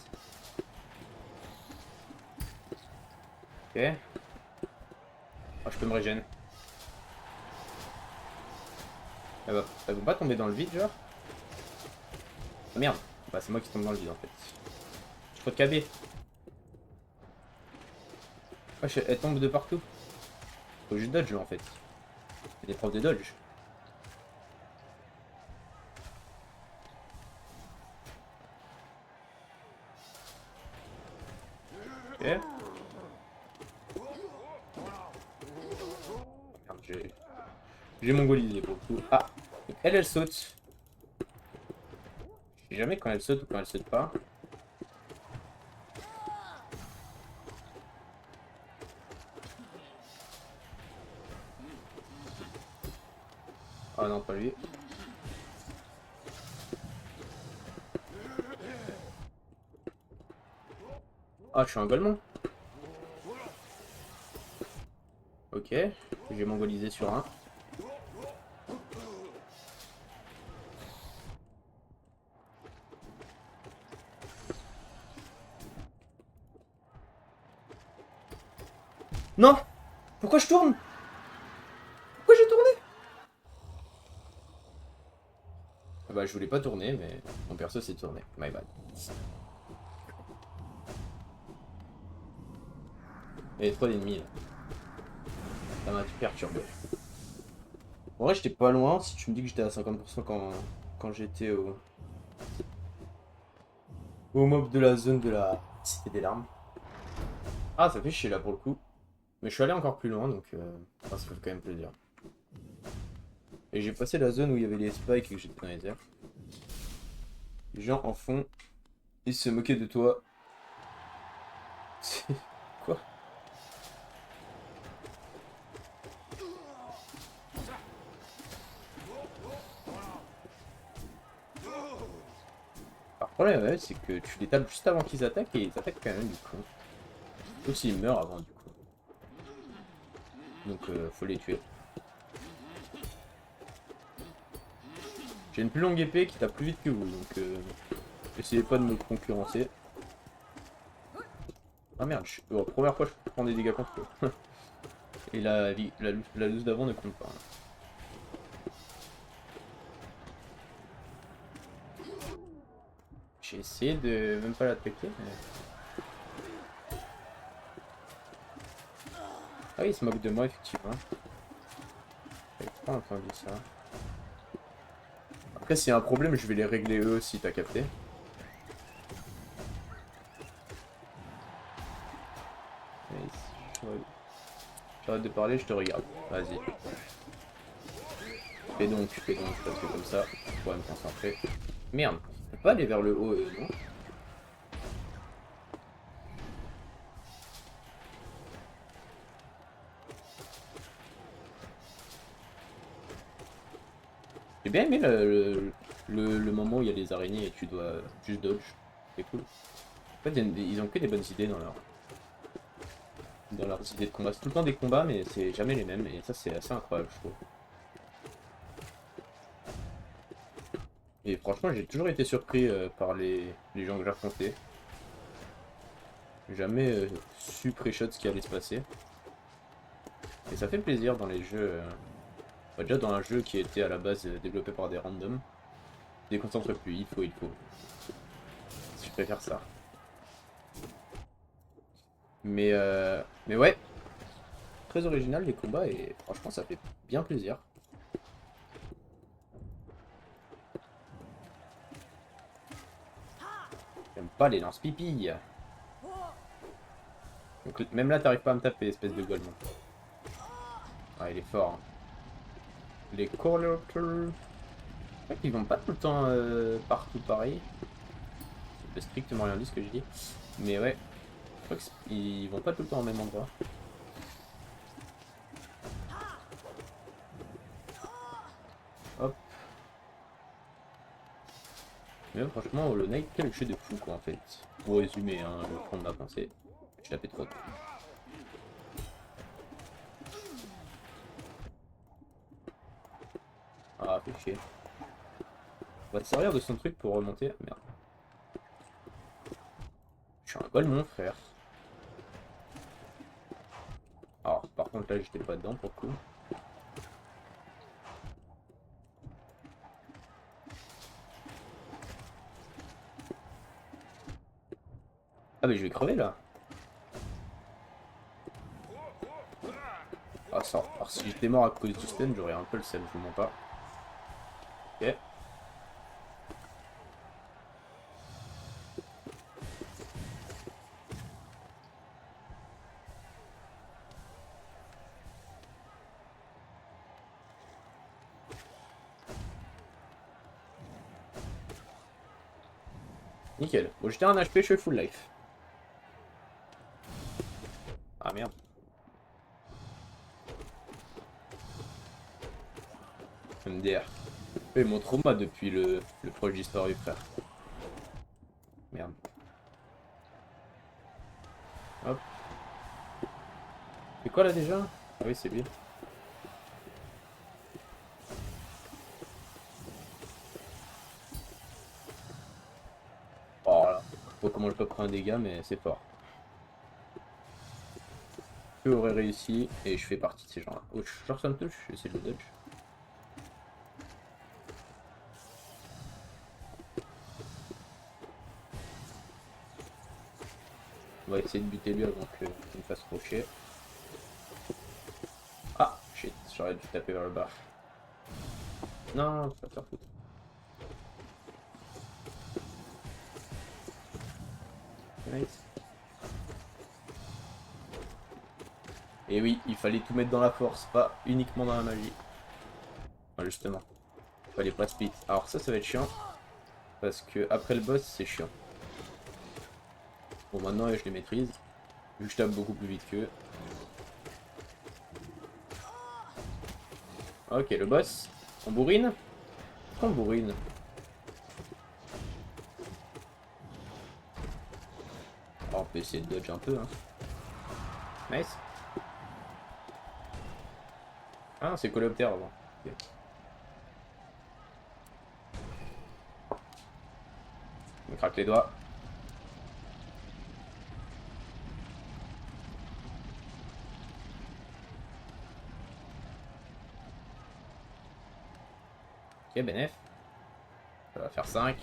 Ok. Oh, je peux me régénérer. Elles vont pas tomber dans le vide, genre? Ah merde. Bah, c'est moi qui tombe dans le vide en fait. Je crois de KB. Oh, elle tombe de partout. Faut juste dodge là en fait. C'est des profs de dodge. Ok. Merde, j'ai mongolisé pour le coup. Ah, elle saute. Je sais jamais quand elle saute ou quand elle saute pas. Ah non, pas lui. Ah, je suis un golemon. Ok, j'ai mongolisé sur un. Non! Pourquoi je tourne? Pourquoi j'ai tourné? Ah bah je voulais pas tourner, mais mon perso s'est tourné. My bad. Il y avait trop d'ennemis là. Ça m'a tout perturbé. En vrai j'étais pas loin si tu me dis que j'étais à 50% quand j'étais au mob de la zone de la cité des larmes. Ah ça fait chier là pour le coup. Mais je suis allé encore plus loin donc ça fait quand même plaisir. Et j'ai passé la zone où il y avait les spikes et que j'étais dans les airs. Les gens en fond, ils se moquaient de toi. Quoi? Alors, le problème, ouais, c'est que tu les tapes juste avant qu'ils attaquent et ils attaquent quand même du coup. Sauf s'ils meurent avant du coup. Donc faut les tuer. J'ai une plus longue épée qui tape plus vite que vous, donc essayez pas de me concurrencer. Ah merde, première fois je prends des dégâts contre eux. Et la loose d'avant ne compte pas. J'ai essayé de même pas l'attaquer. Mais... Ah oui, il se moque de moi effectivement. J'avais pas entendu ça. Après s'il y a un problème, je vais les régler eux aussi, t'as capté. Nice. J'arrête de parler, je te regarde. Vas-y. Fais donc, parce que comme ça, je pourrais me concentrer. Merde, je peux pas aller vers le haut, non? J'ai bien aimé le moment où il y a les araignées et tu dois juste dodge. C'est cool. En fait, ils ont que des bonnes idées dans leurs idées de combat. C'est tout le temps des combats, mais c'est jamais les mêmes. Et ça, c'est assez incroyable, je trouve. Et franchement, j'ai toujours été surpris par les gens que j'affrontais. J'ai jamais su pré-shot ce qui allait se passer. Et ça fait plaisir dans les jeux. Déjà dans un jeu qui était à la base développé par des randoms. Déconcentre plus, il faut. Je préfère ça. Mais ouais, très original les combats et franchement ça fait bien plaisir. J'aime pas les lance-pipilles. Donc même là t'arrives pas à me taper, espèce de golemon. Ah il est fort. Hein. Les collectors. Ils vont pas tout le temps partout pareil. Ça veut strictement rien dire ce que je dis. Mais ouais, je crois qu'ils vont pas tout le temps au même endroit. Hop. Mais franchement, Hollow Knight, quel jeu de fou quoi en fait. Pour résumer, hein, le fond de ma pensée. Je tapais trop. Ah, fait chier. On va te servir de son truc pour remonter. Merde. Je suis un golemon, frère. Alors, par contre, là, j'étais pas dedans pour le coup. Ah, mais je vais crever là. Ah, ça. Alors, si j'étais mort à cause du stun, j'aurais un peu le seum, je vous mens pas. Ok. Nickel. Bon, j'étais un HP, je suis full life. Ah merde. MDR. Et mon trauma depuis le proche disparu, frère. Merde. Hop. C'est quoi là déjà? Ah oui, c'est bien. Oh là. Je sais pas comment je peux prendre un dégât, mais c'est fort. Je aurais réussi et je fais partie de ces gens-là. Oh, je sors ça me touche, j'essaie de le dodge. On va essayer de buter lui avant qu'il me fasse trop chier. Ah, shit, j'aurais dû taper vers le bas. Non, ça va faire foutre. Nice. Et oui, il fallait tout mettre dans la force, pas uniquement dans la magie. Enfin, justement. Il fallait pas split. Alors ça va être chiant. Parce que après le boss, c'est chiant. Bon, maintenant, je les maîtrise. Vu que je tape beaucoup plus vite qu'eux. Ok, le boss. On bourrine. On bourrine. Alors, on peut essayer de dodge un peu. Hein. Nice. Ah, c'est coléoptère avant. Okay. On craque les doigts. Ok, bénef. Ça va faire 5.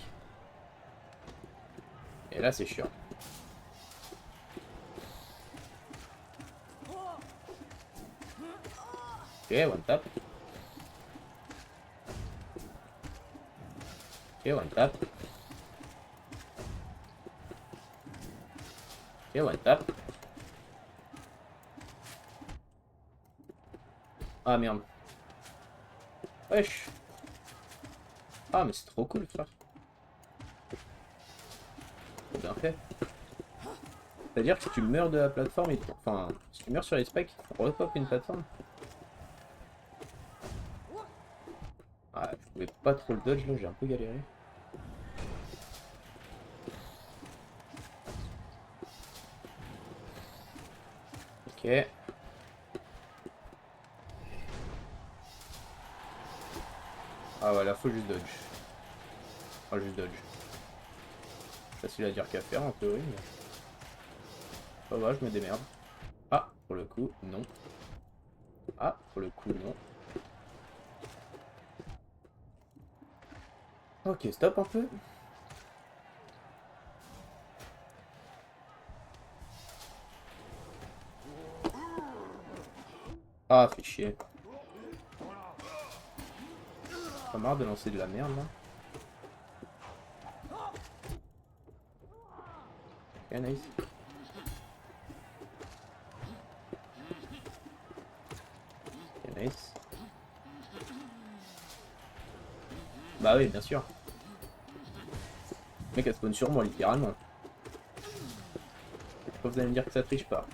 Et là, c'est chiant. Ok, one tap. Ok, one tap. Ok, one tap. Ah merde. Wesh. Ah mais c'est trop cool frère. C'est bien fait. C'est-à-dire que si tu meurs de la plateforme, enfin, si tu meurs sur les spikes, repop une plateforme. Ah, je pouvais pas trop le dodge là, j'ai un peu galéré. Ok. Ah voilà, faut juste dodge. Ah, juste dodge. Facile à dire qu'à faire en théorie, mais... Ça va, je me démerde. Ah, pour le coup, non. Ah, pour le coup, non. Ok, stop un peu. Ah, fait chier. Pas marre de lancer de la merde là. Ok, nice. Ok, nice. Bah oui, bien sûr. Le mec, elle spawn sur moi, littéralement. Pourquoi vous allez me dire que ça triche pas?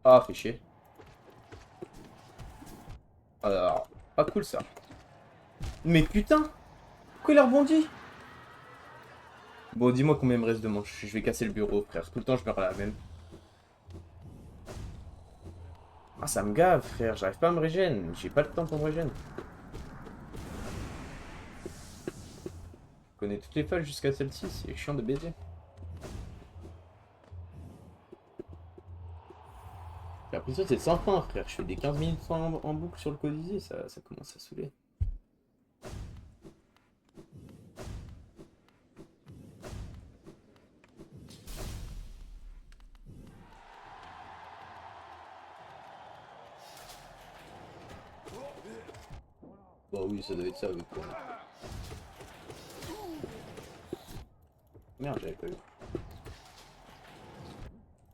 Ah, fait chier. Alors, pas cool ça. Mais putain! Pourquoi il a rebondi? Bon, dis-moi combien il me reste de manches. Je vais casser le bureau, frère. Tout le temps, je meurs à la même. Ah, ça me gave, frère. J'arrive pas à me régène. J'ai pas le temps pour me régène. Je connais toutes les phases jusqu'à celle-ci. C'est chiant de baiser. J'ai l'impression que c'est sans fin, frère. Je fais des 15 minutes en boucle sur le Colisée. Ça commence à saouler. Bah oui, ça doit être ça avec toi. Merde, j'avais pas eu.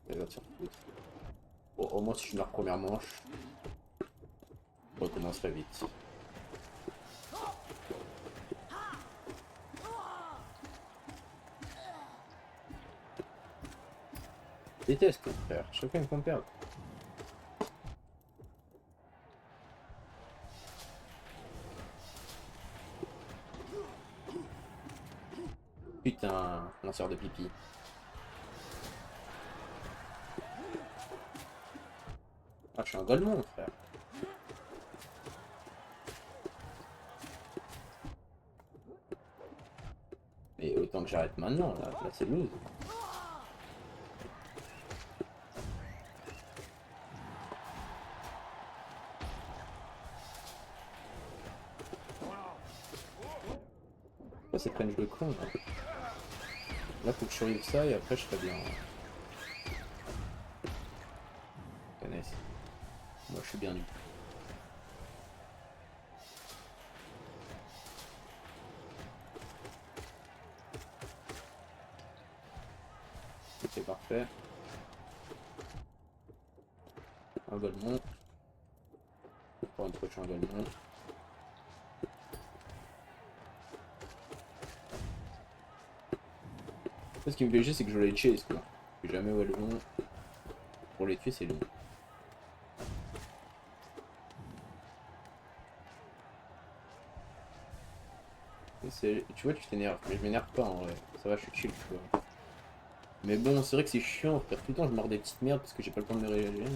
Elle va te faire foutre. Bon, au moins, si je meurs première manche, je recommencerai vite. Je déteste, frère. Chacun qu'on perd. Putain, lanceur de pipi. Ah, je suis un golemon, frère. Mais autant que j'arrête maintenant, là c'est loose. Pourquoi cette range de con là? Là, faut que je survive ça et après je serai bien. Connaisse. Moi, je suis bien nu. C'est parfait. Un golemon. Encore une fois, je suis un golemon. Ce qui me fait chier, c'est que je les chase quoi. Je sais jamais où elles vont. Pour les tuer, c'est long. Tu vois, tu t'énerves. Mais je m'énerve pas en vrai. Ça va, je suis chill, tu vois. Mais bon, c'est vrai que c'est chiant, frère. Tout le temps, je mords des petites merdes parce que j'ai pas le temps de me régénérer.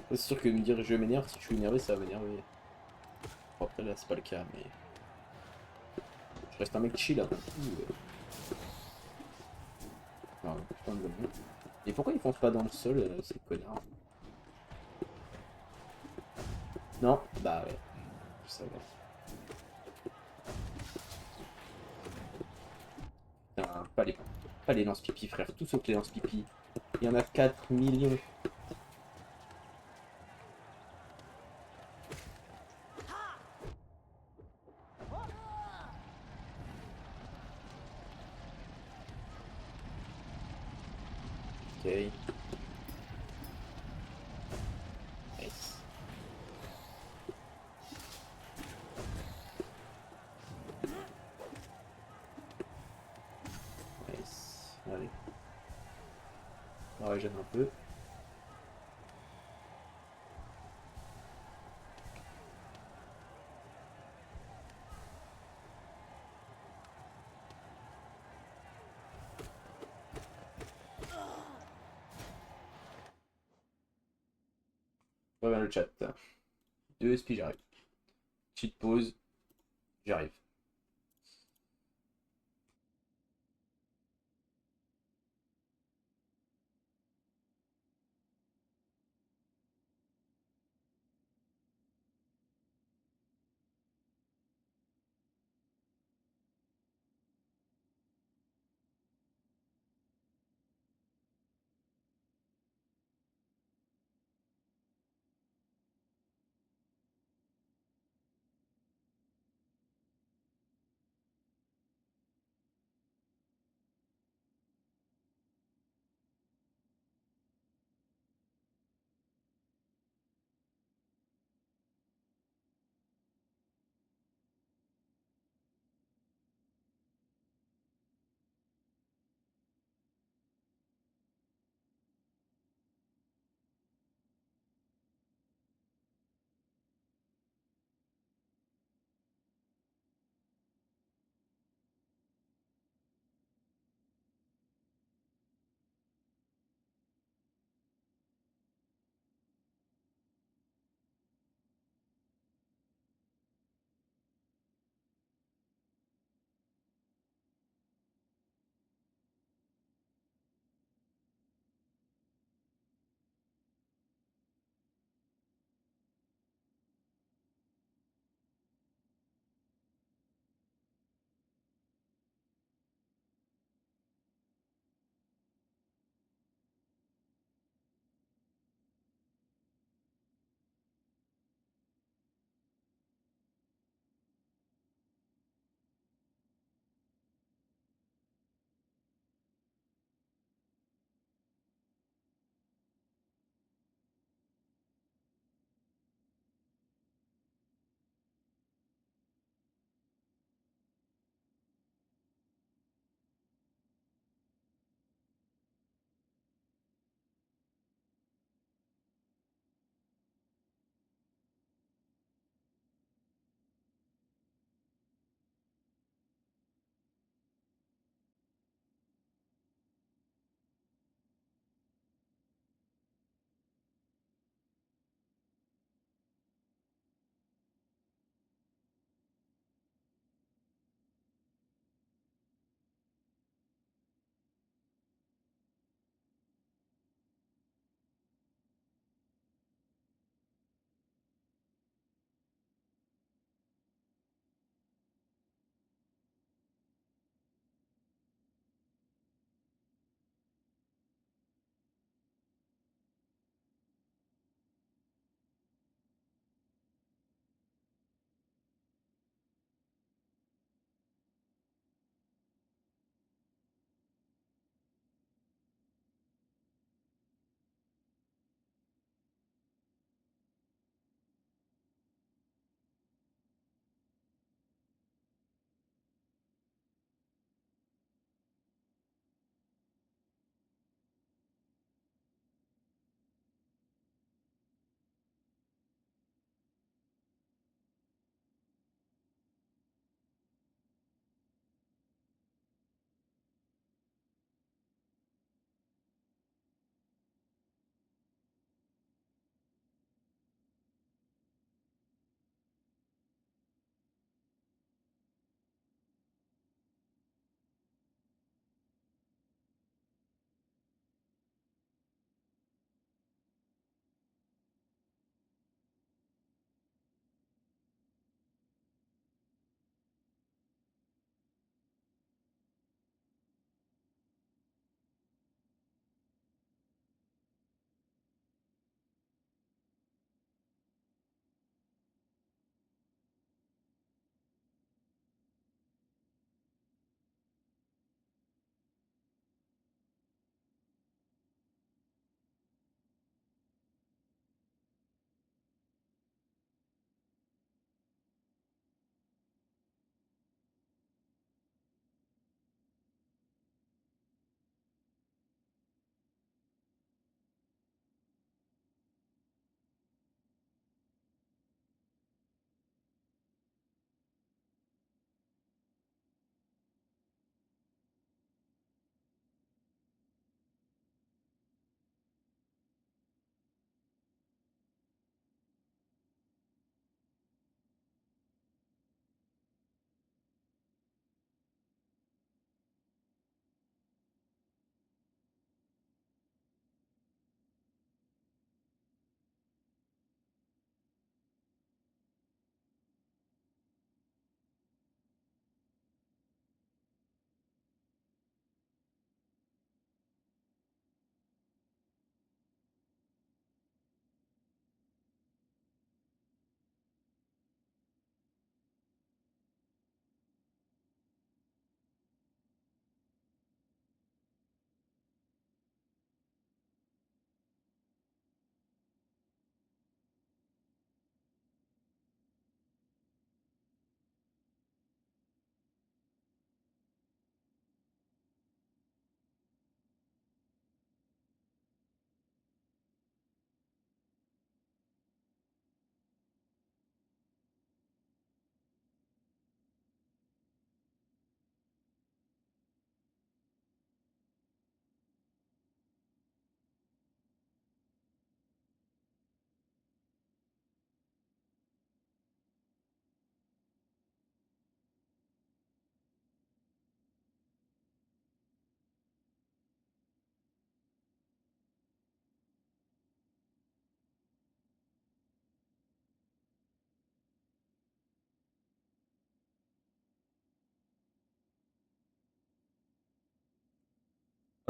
C'est sûr que me dire je m'énerve, si je suis énervé, ça va m'énerver. Bon, après là, c'est pas le cas, mais. Je reste un mec chill avant tout. Ah, putain de golemon. Et pourquoi ils foncent pas dans le sol, ces connards? Non, bah ouais, je savais. Putain, pas les lance-pipi, frère, tout sauf les lance-pipi. Il y en a 4 millions. Ok. Nice. Nice. Allez. On régène un peu. Reviens le chat. 2 SP, j'arrive. Petite pause. J'arrive.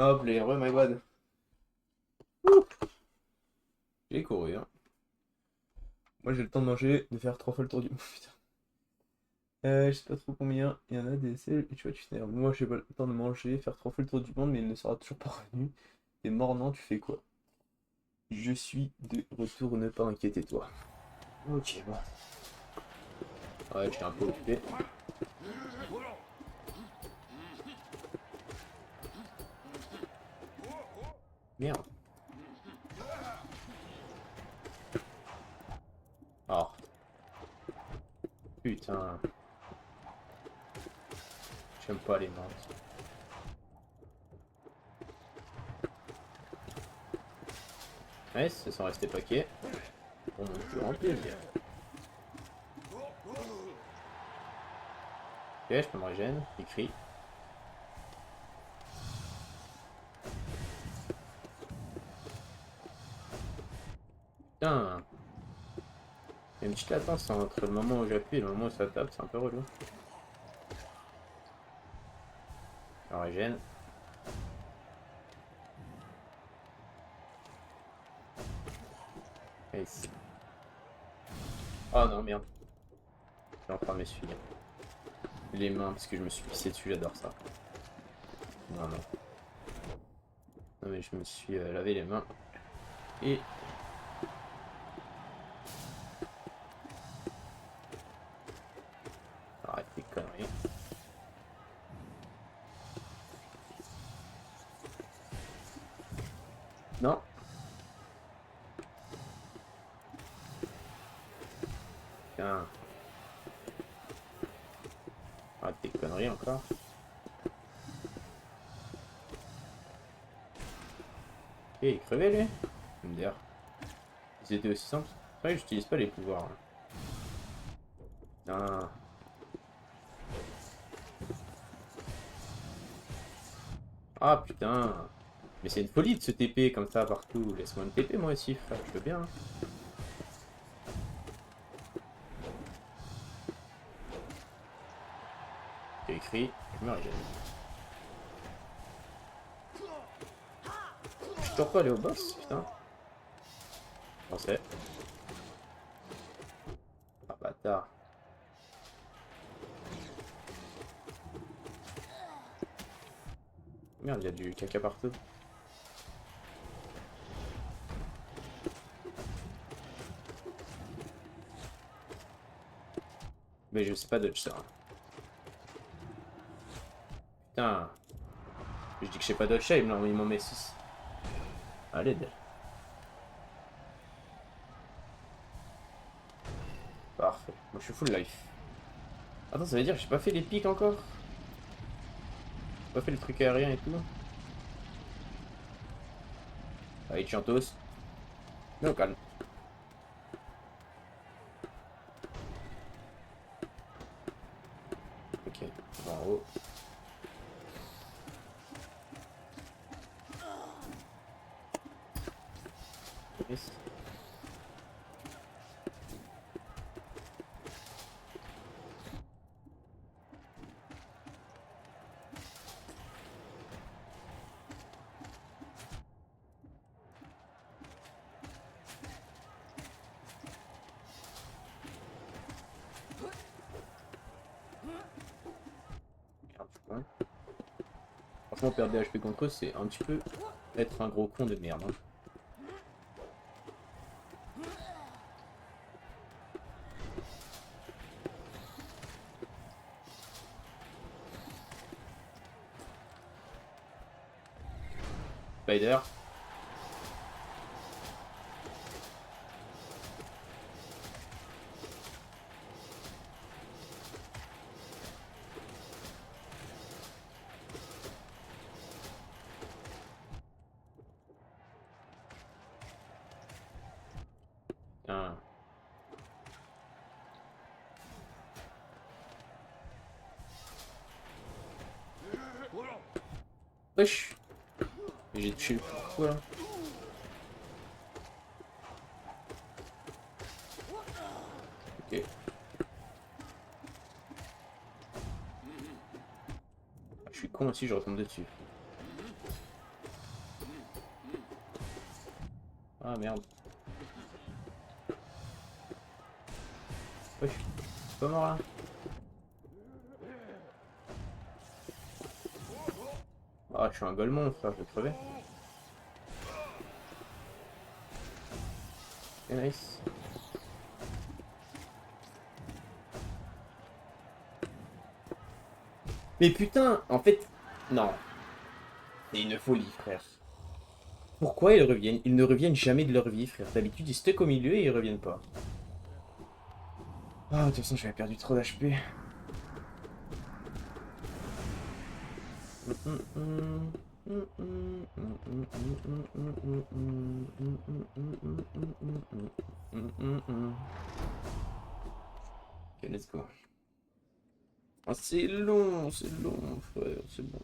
Hop, les re, my bad. Ouh. J'ai couru, hein. Moi, j'ai le temps de manger, de faire 3 fois le tour du monde, putain. Je sais pas trop combien il y en a des essais, et tu vois, tu t'énerves. Moi, j'ai pas le temps de manger, faire 3 fois le tour du monde, mais il ne sera toujours pas revenu. T'es mort, non, tu fais quoi? Je suis de retour, ne pas inquiéter toi. Ok, bon. Ouais, j'étais un peu occupé. Merde. Oh. Putain. J'aime pas les menthes. Ouais, ce sont restés paquets. Pour mon plus grand plaisir. Ok, je peux me régénérer. Écrit. Putain. Il y a une petite latence entre le moment où j'appuie et le moment où ça tape, c'est un peu relou. Je me régène. Et ici. Oh non, merde. Je vais encore m'essuyer. Les mains, parce que je me suis pissé dessus, j'adore ça. Non, non. Non, mais je me suis lavé les mains. Et... Arrête tes conneries. Non. Tiens. Arrête tes conneries encore. Et il crevait lui. MDR. Ils étaient aussi simples. C'est vrai que j'utilise pas les pouvoirs. Hein. Ah putain. Mais c'est une folie de se TP comme ça partout. Laisse-moi me TP moi aussi frère, je veux bien. Hein. J'ai écrit, je me régène. Je suis toujours pas allé au boss, putain. Je pensais. Ah bâtard. Merde, il y a du caca partout. Mais je sais pas dodge ça. Putain. Je dis que je sais pas dodge ça, il m'en met 6. À l'aide. Parfait. Moi je suis full life. Attends, ça veut dire que j'ai pas fait les pics encore? J'ai pas fait le truc aérien et tout? Allez, Chantos. Non, calme. Ok, en haut. Yes. Merde, putain. Franchement, perdre des HP contre eux, c'est un petit peu être un gros con de merde. Hein. Spider. Putain. Wesh. J'ai touché le pourquoi là. Ok. Je suis con aussi, je retombe dessus. Ah merde. Ouais, je suis pas mort là. Ah, je suis un golemon, frère, je vais crever. Ok, nice. Mais putain, en fait, non. C'est une folie, frère. Pourquoi ils reviennent? Ils ne reviennent jamais de leur vie, frère. D'habitude, ils stuck au milieu et ils reviennent pas. Ah, de toute façon, j'avais perdu trop d'HP. Ok, let's go. Ah, c'est long, frère, c'est bon.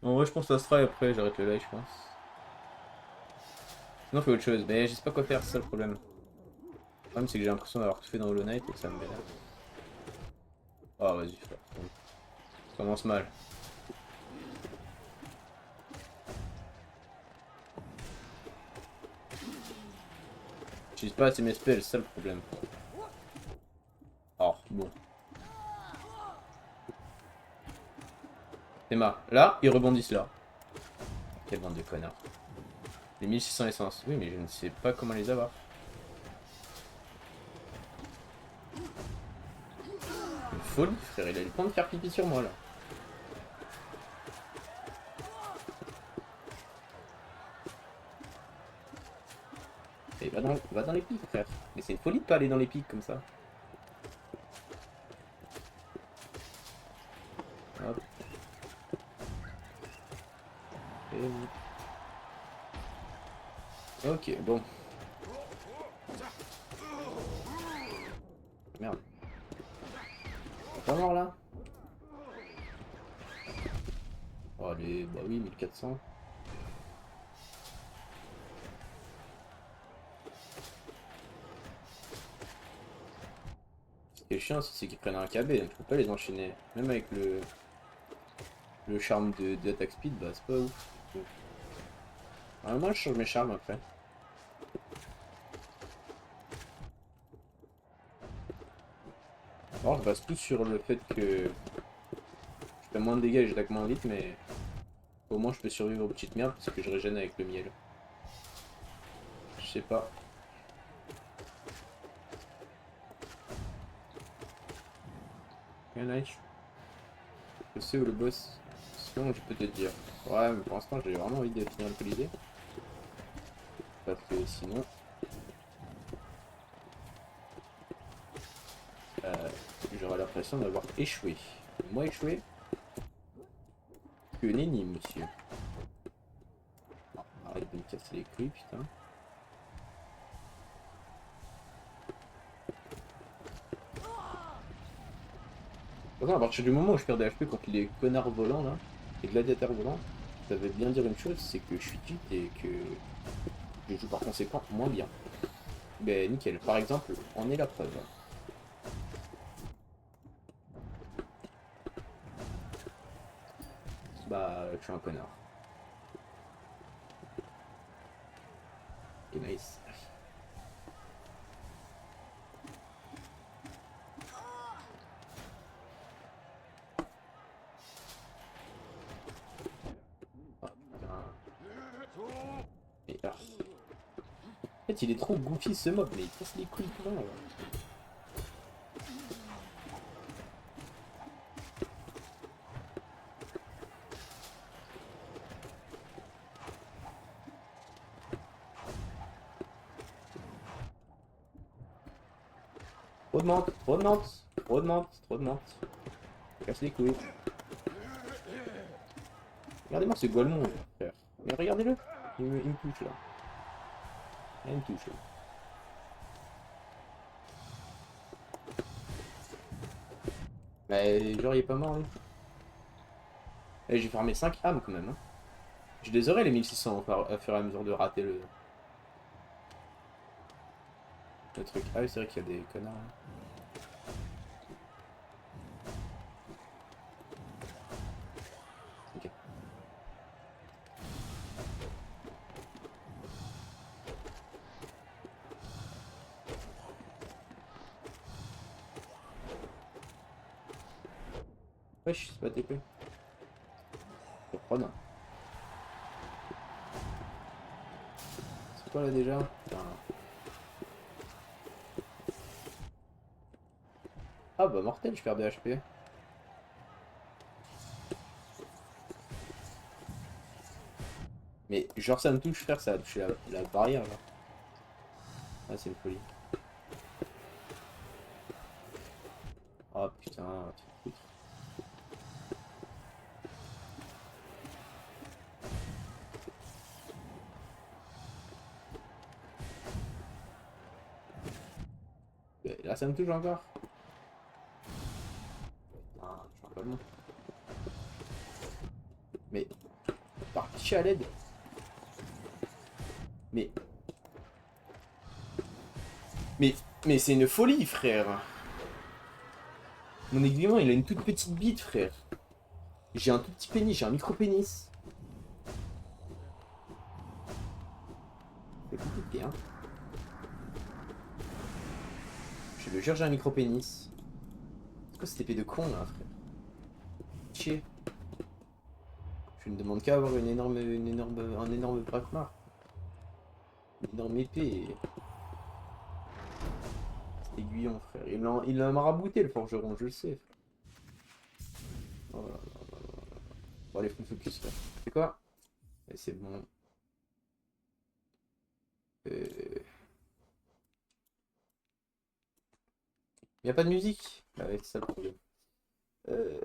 En vrai, je pense que ça sera et après, j'arrête le live, je pense. Sinon, on fait autre chose. Mais je sais pas quoi faire, c'est ça le problème. Le problème, c'est que j'ai l'impression d'avoir tout fait dans Hollow Knight et que ça me vénère. Ah, vas-y, frère. Ça commence mal. J'utilise pas assez mes spells, c'est ça le problème. Oh, bon. Emma, là, ils rebondissent là. Quelle bande de connards. Les 1600 essences. Oui, mais je ne sais pas comment les avoir. Une folie, frère. Il a eu le temps de faire pipi sur moi, là. Et va dans les pics, frère. Mais c'est une folie de pas aller dans les pics comme ça. Hop. Ok, bon. Merde. Pas mort, là? Oh, allez, bah oui, 1400. Ce qui est chiant, c'est qu'ils prennent un KB, donc je peux pas les enchaîner. Même avec le charme d'attaque speed, bah c'est pas ouf. Moi je change mes charmes après. Alors je base tout sur le fait que je fais moins de dégâts et j'attaque moins vite, mais au moins je peux survivre aux petites merdes parce que je régène avec le miel. Je sais pas. Nice. Je sais où le boss. Sinon je peux te dire. Ouais, mais pour l'instant j'ai vraiment envie de finir le Colisée. Parce que sinon. J'aurai l'impression d'avoir échoué. Moi échoué. Que nenni, monsieur. Arrête de me casser les couilles, putain. Pourtant, à partir du moment où je perds des HP contre les connards volants là, les gladiateurs volants, ça veut bien dire une chose, c'est que je suis cheat et que je joue par conséquent moins bien. Ben nickel, par exemple, on est la preuve. Bah, je suis un connard. Et nice. Ah, putain. Et, ah. En fait, il est trop goofy ce mob, mais il casse les couilles plein. Trop de menthe, trop de menthe, trop de menthe, trop de menthe. Casse les couilles. Regardez-moi ce golemon, frère. Mais regardez-le. Il me touche là. Il me touche là. Mais genre il est pas mort lui. Et j'ai farmé 5 âmes quand même. Hein. Je les aurais les 1600 à fur et à mesure de rater le truc. Ah oui c'est vrai qu'il y a des connards. Là. Ok. Wesh, c'est pas TP. Je vais prendre. C'est quoi là déjà? Putain. Ah bah mortel, je perds des HP. Mais genre ça me touche frère, ça a touché la barrière là. Ah c'est une folie. Ah putain, tu te foutre. Mais là ça me touche encore. Ah, je suis pas bon. Mais parti à l'aide. Mais mais c'est une folie frère. Mon aiguillon il a une toute petite bite frère. J'ai un tout petit pénis, j'ai un micro pénis. C'est compliqué hein. Je le jure j'ai un micro pénis. C'est quoi cette épée de con là frère? Chier. Je ne demande qu'à avoir un énorme braquemar. Une énorme épée. Cet aiguillon frère. Il a marabouté le forgeron, je le sais frère. Oh là là là là là. Bon allez, full focus frère. C'est quoi? Et c'est bon. Y a pas de musique? Ah ouais, c'est ça le problème. Euh...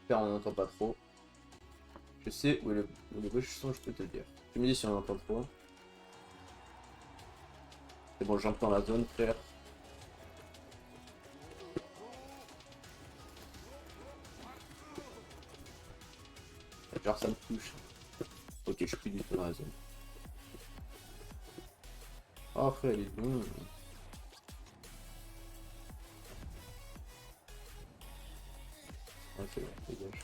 J'espère on n'entend pas trop. Je sais où est le gauche son, je peux te le dire. Tu me dis si on entend trop. C'est bon, j'entends la zone, frère. Genre ça me touche. Ok, je suis plus du tout dans la zone. Oh frère, il est bon. Ok, dégage.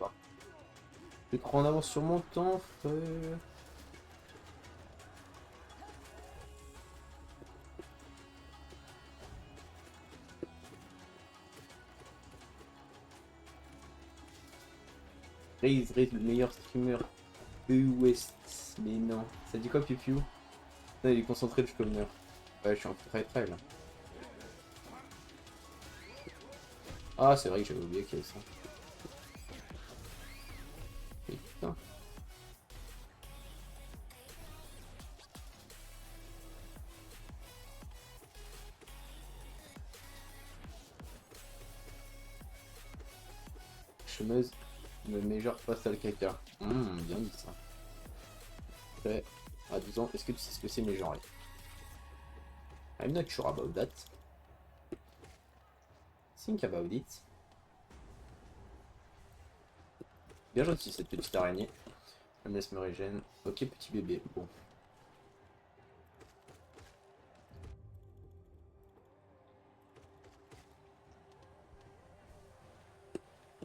Bon. Je suis trop en avance sur mon temps, frère. Raze, le meilleur streamer West. Mais non. Ça dit quoi, Piu Piu? Non, il est concentré jusqu'au mineur. Ouais, je suis en try là. Ah, c'est vrai que j'avais oublié qu'il y avait ça. Mais putain. Chemeuse, me met genre face à le caca. Bien dit ça. Après, à 12 ans, est-ce que tu sais ce que c'est mes genres? I'm not sure about that. Think about it. Bien gentil cette petite araignée. Elle me laisse me régène. Ok, petit bébé. Bon.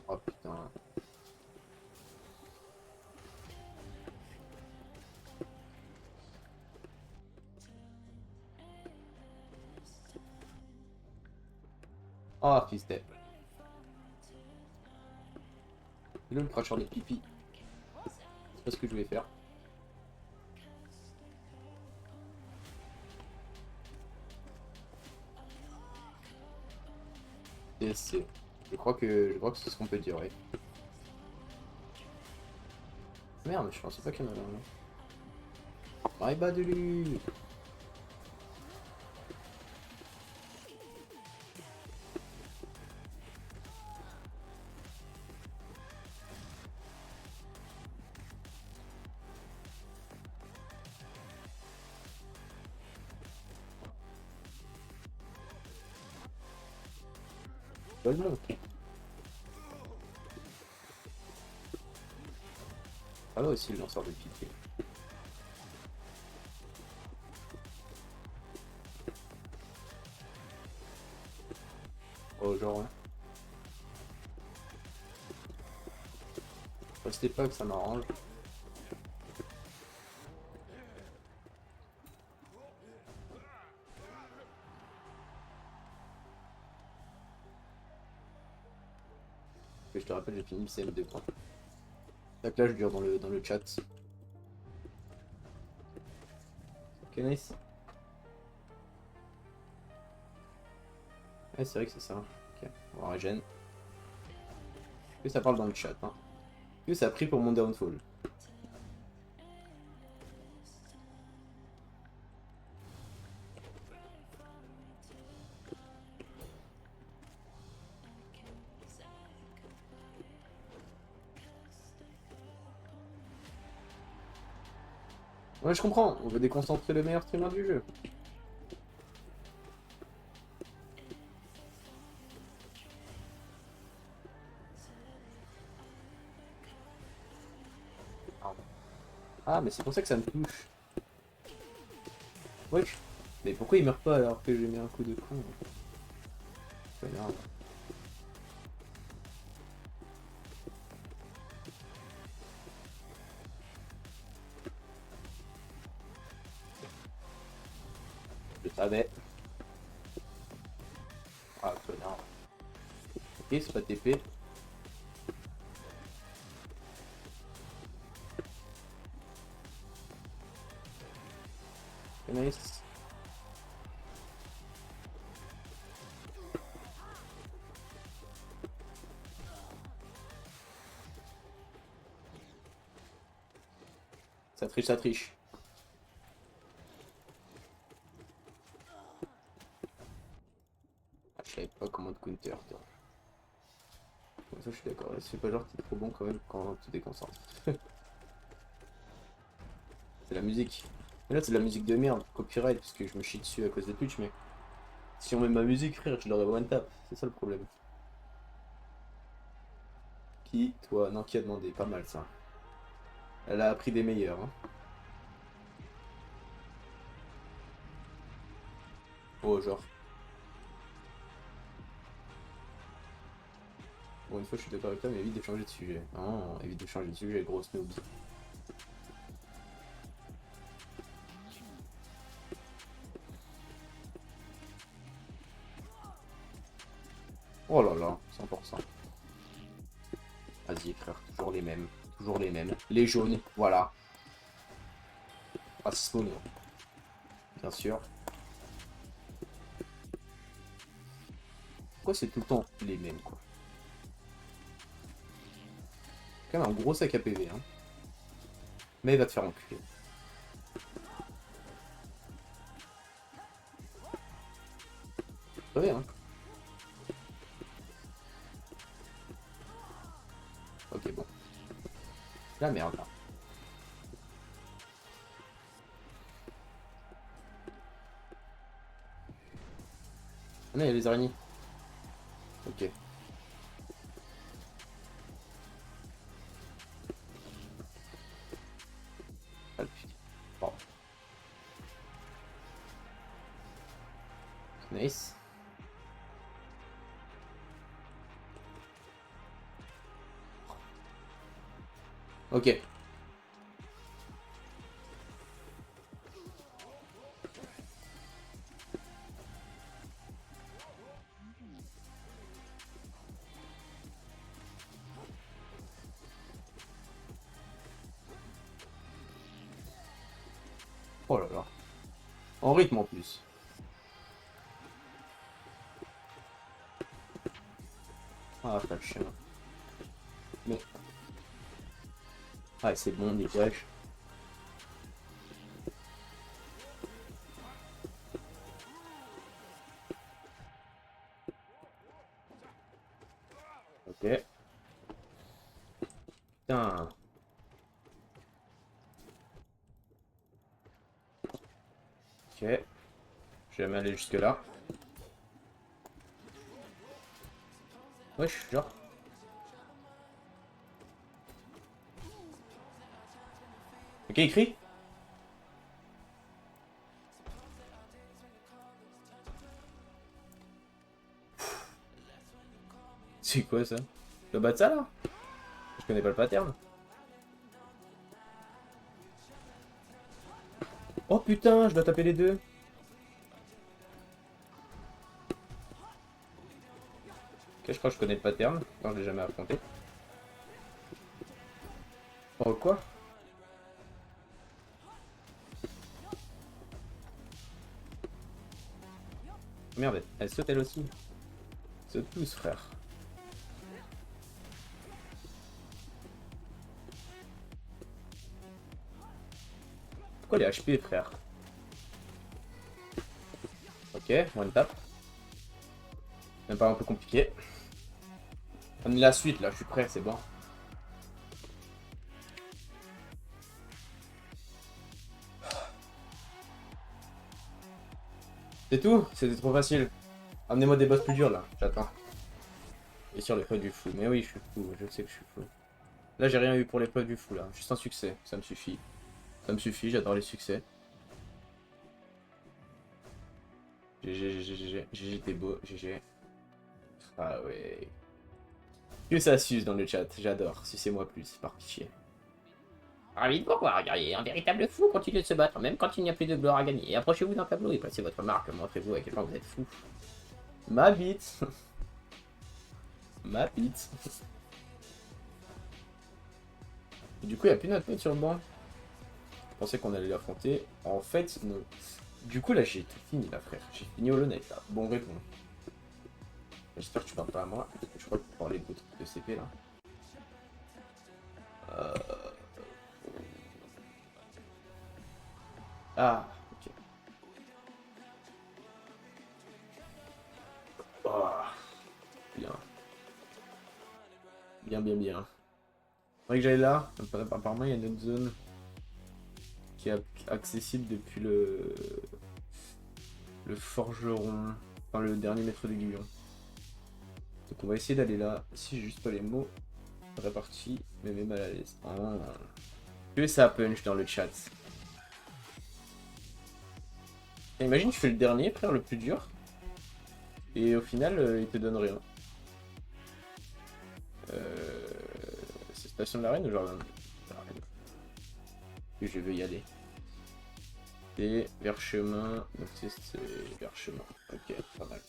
Oh putain. Oh, fils de. Et là, le cracheur des pipis. C'est pas ce que je voulais faire. Et c'est. Je crois que c'est ce qu'on peut dire, ouais. Merde, je pensais pas qu'il y en avait un. My bad, lui. Bonne. Ah ouais, aussi le lanceur de piqué. Oh, genre, ouais. Restez pas que ça m'arrange. Et je te rappelle, j'ai fini le CM2 quoi. Donc là, je dure dans le chat. Ok, nice. Ouais, c'est vrai que c'est ça. Ok, on va régène. Que ça parle dans le chat. Hein. Que ça a pris pour mon downfall. Ouais, je comprends. On veut déconcentrer le meilleur streamer du jeu. Ah, mais c'est pour ça que ça me touche. Wesh. Mais pourquoi il meurt pas alors que j'ai mis un coup de con? C'est pas grave. Je savais. Ah, connard. Ok, c'est pas TP. C'est nice. Ça triche, ça triche. Ah, je savais pas comment te counter, toi. Bon, ça, je suis d'accord. C'est pas genre t'es trop bon quand même quand tu te déconcentres. C'est la musique. Mais là, c'est de la musique de merde, copyright, parce que je me chie dessus à cause de Twitch, mais si on met ma musique, frère, je l'aurais one tap. C'est ça le problème. Qui? Toi? Non, qui a demandé? Pas mal ça. Elle a appris des meilleurs. Hein. Oh, genre. Bon, une fois, je suis d'accord avec toi, mais évite de changer de sujet. Non, évite de changer de sujet, gros snoobs. Oh là là, 100%. Vas-y, frère, toujours les mêmes. Toujours les mêmes. Les jaunes, voilà. Ah, spawn, bien sûr. Pourquoi c'est tout le temps les mêmes, quoi? Quand même un gros sac à PV, hein. Mais il va te faire enculer. Ouais, hein. Ok, bon. La merde, là. Ah non, il y a les araignées. Ok. Ah, putain. Bon. Nice. Ok. Oh là là. En rythme en plus. Ah, pas le chien. Mais. Ah, c'est bon, dégage. Ok. Putain. Ok. Je vais jamais aller jusque là. Wesh, genre. Ok, écrit. C'est quoi ça? Le bas de ça là? Je connais pas le pattern. Oh putain, je dois taper les deux. Ok, je crois que je connais le pattern. Non, je l'ai jamais affronté. Oh quoi? Merde, elle saute elle aussi. Saute tous, frère. Pourquoi les HP, frère? Ok, one tap. Même pas un peu compliqué. On est la suite là, je suis prêt, c'est bon. C'est tout? C'était trop facile. Amenez-moi des boss plus durs là, j'attends. Et sur l'épreuve du fou. Mais oui, je suis fou, je sais que je suis fou. Là, j'ai rien eu pour l'épreuve du fou là. Juste un succès, ça me suffit. Ça me suffit, j'adore les succès. GG, t'es beau, GG. Ah ouais. Que ça suce dans le chat, j'adore. Sucez-moi plus, par pitié. Ravi de vous voir, guerrier. Un véritable fou continue de se battre, même quand il n'y a plus de gloire à gagner. Approchez-vous d'un tableau et placez votre marque. Montrez-vous à quel point vous êtes fou. Ma bite. Ma bite. Et du coup, il n'y a plus notre pote sur le banc. Je pensais qu'on allait l'affronter. En fait, non. Du coup, là, j'ai tout fini, là, frère. J'ai fini Hollow Knight, là. Bon, réponds. J'espère que tu parles pas à moi. Je crois que tu parlais d'autres de CP, là. Euh... Ah, ok. Oh, bien. Bien, bien, bien. Faudrait que j'aille là. Apparemment, il y a une autre zone qui est accessible depuis le forgeron. Enfin, le dernier maître de Guillon. Donc, on va essayer d'aller là. Si j'ai juste pas les mots répartis, mais même mal à l'aise. Oh. Que ça punch dans le chat. Et imagine, tu fais le dernier, frère, le plus dur. Et au final, il te donne rien. C'est Station de l'Arène ou genre l'Arène? Que je veux y aller. Et vers chemin. Donc c'est vers chemin. Ok, pas mal.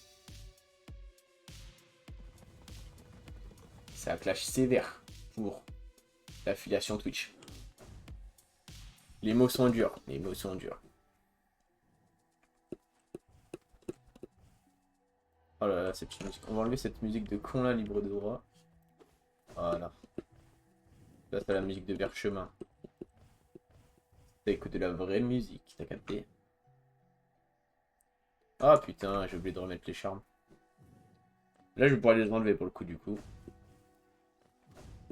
C'est un clash sévère pour l'affiliation Twitch. Les mots sont durs. Les mots sont durs. Oh là là, cette petite musique. On va enlever cette musique de con là, libre de droit. Voilà. Là, c'est la musique de vers chemin. T'as écouté la vraie musique, t'as capté? Ah putain, j'ai oublié de remettre les charmes. Là, je vais pouvoir les enlever pour le coup du coup.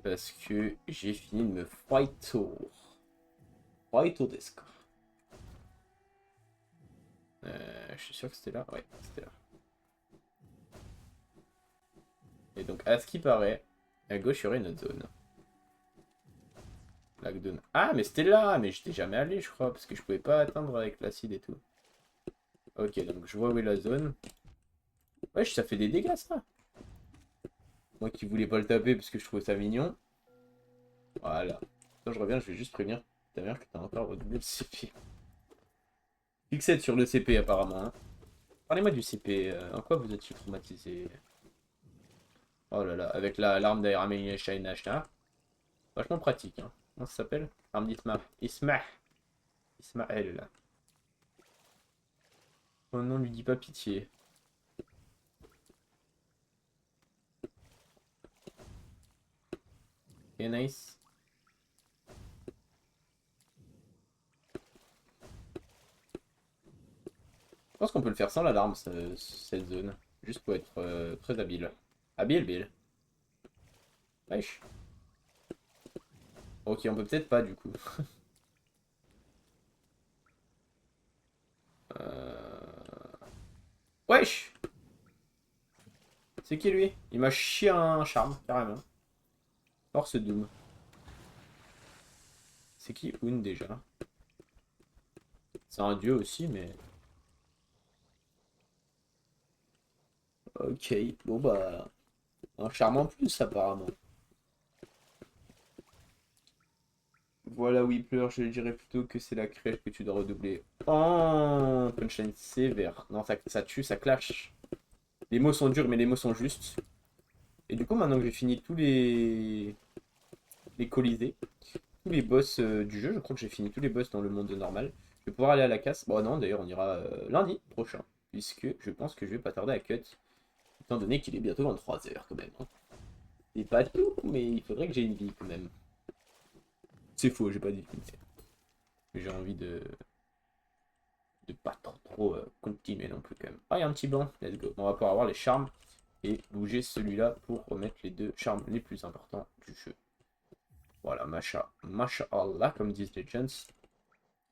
Parce que j'ai fini de me fighto. Fighto desu. Je suis sûr que c'était là. Ouais, c'était là. Et donc, à ce qui paraît, à gauche, il y aurait une autre zone. La zone. Ah, mais c'était là! Mais j'étais jamais allé, je crois, parce que je pouvais pas atteindre avec l'acide et tout. Ok, donc je vois où est la zone. Wesh, ça fait des dégâts, ça! Moi qui voulais pas le taper parce que je trouvais ça mignon. Voilà. Quand je reviens, je vais juste prévenir ta mère que t'as encore redoublé le CP. X7 sur le CP, apparemment. Hein. Parlez-moi du CP. En quoi vous êtes traumatisé? Oh là là, avec l'arme d'Aramé Shaina Shah. Vachement pratique. Hein. Comment ça s'appelle? Arme d'Isma. Ismaël, là. Oh non, lui dis pas pitié. Ok, nice. pense qu'on peut le faire sans l'alarme, cette zone. Juste pour être très habile. Habile, Bill. Wesh. Ok, on peut peut-être pas du coup. Wesh. C'est qui lui? Il m'a chié un charme, carrément. Force Doom. C'est qui Un déjà? C'est un dieu aussi, mais... Ok, bon bah... Un charme en plus, apparemment. Voilà, oui, pleure, je dirais plutôt que c'est la crèche que tu dois redoubler. Oh, punchline sévère. Non, ça tue, ça clash. Les mots sont durs, mais les mots sont justes. Et du coup, maintenant que j'ai fini tous les colisées, tous les boss du jeu, je crois que j'ai fini tous les boss dans le monde normal. Je vais pouvoir aller à la casse. Bon, non, d'ailleurs, on ira lundi prochain. Puisque je pense que je vais pas tarder à cut. Étant donné qu'il est bientôt 23 h quand même. Hein. C'est pas tout, mais il faudrait que j'ai une vie quand même. C'est faux, j'ai pas dit. J'ai envie de pas trop continuer non plus quand même. Ah, il y a un petit blanc. Let's go. On va pouvoir avoir les charmes et bouger celui-là pour remettre les deux charmes les plus importants du jeu. Voilà, Masha'Allah, comme disent les gens.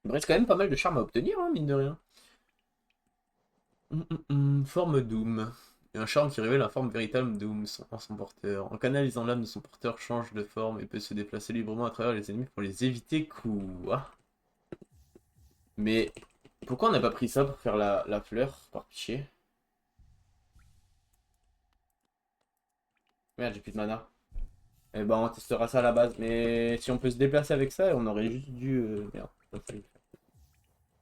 Il me reste quand même pas mal de charmes à obtenir, hein, mine de rien. Forme Doom. Et un charme qui révèle la forme véritable Doom en son porteur. En canalisant l'âme de son porteur, change de forme et peut se déplacer librement à travers les ennemis pour les éviter. Quoi? Mais pourquoi on n'a pas pris ça pour faire la fleur, par pitié? Merde, j'ai plus de mana. Eh ben, on testera ça à la base. Mais si on peut se déplacer avec ça, on aurait juste dû... Merde, pas fallu.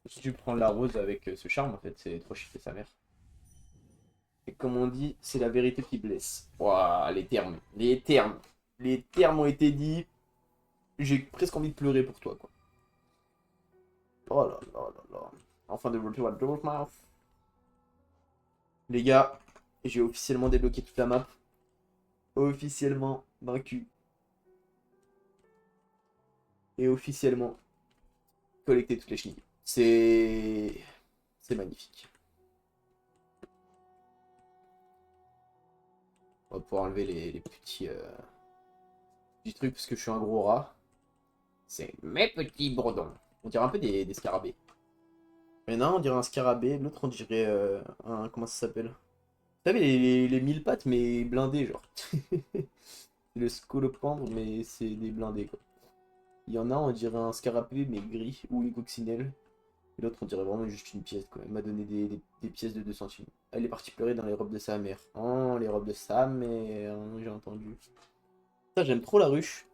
Juste dû prendre la rose avec ce charme, en fait. C'est trop chiffrer sa mère. Et comme on dit, c'est la vérité qui blesse. Ouah, les termes. Les termes. Les termes ont été dits. J'ai presque envie de pleurer pour toi, quoi. Oh là là là là. Enfin de retour à Mouth. Les gars, j'ai officiellement débloqué toute la map. Officiellement vaincu. Et officiellement collecté toutes les chenilles. C'est magnifique. On va pouvoir enlever les petits trucs parce que je suis un gros rat. C'est mes petits bredons. On dirait un peu des scarabées. Il y en a un, on dirait un scarabée, l'autre on dirait un... Comment ça s'appelle? Vous savez, les mille pattes mais blindés genre. Le scolopendre mais c'est des blindés quoi. Il y en a, on dirait un scarabée mais gris ou une coccinelle. Et l'autre on dirait vraiment juste une pièce quoi. Il m'a donné des pièces de 2 centimes. Elle est partie pleurer dans les robes de sa mère. Oh, les robes de sa mère, j'ai entendu. Ça, j'aime trop la ruche.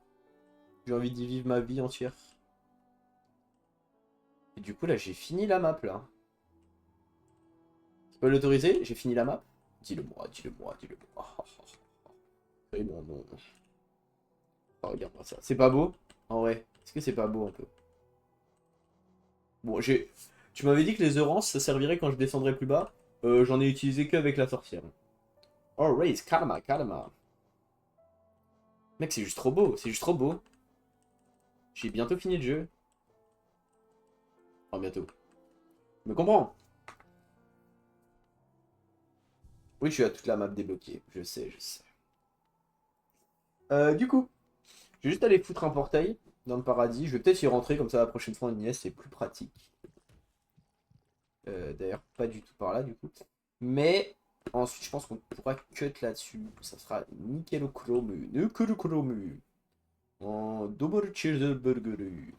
J'ai envie d'y vivre ma vie entière. Et du coup là j'ai fini la map là. Tu peux l'autoriser? J'ai fini la map? Dis-le moi, dis-le moi, dis-le moi. Et non, non. Oh, regarde-moi ça. C'est pas beau? En vrai, est-ce que c'est pas beau un peu? Bon, j'ai... Tu m'avais dit que les euros, ça servirait quand je descendrais plus bas. J'en ai utilisé qu'avec la sorcière. Oh, raise, karma, karma. Mec, c'est juste trop beau, c'est juste trop beau. J'ai bientôt fini le jeu. Enfin, bientôt. Je me comprends. Oui, je suis à toute la map débloquée. Je sais, je sais. Du coup, je vais juste aller foutre un portail dans le paradis. Je vais peut-être y rentrer, comme ça la prochaine fois en IS, c'est plus pratique. D'ailleurs, pas du tout par là, du coup. Mais ensuite, je pense qu'on pourra cut là-dessus. Ça sera nickel au chromu. Nickel au chromu. En double cheeseburger.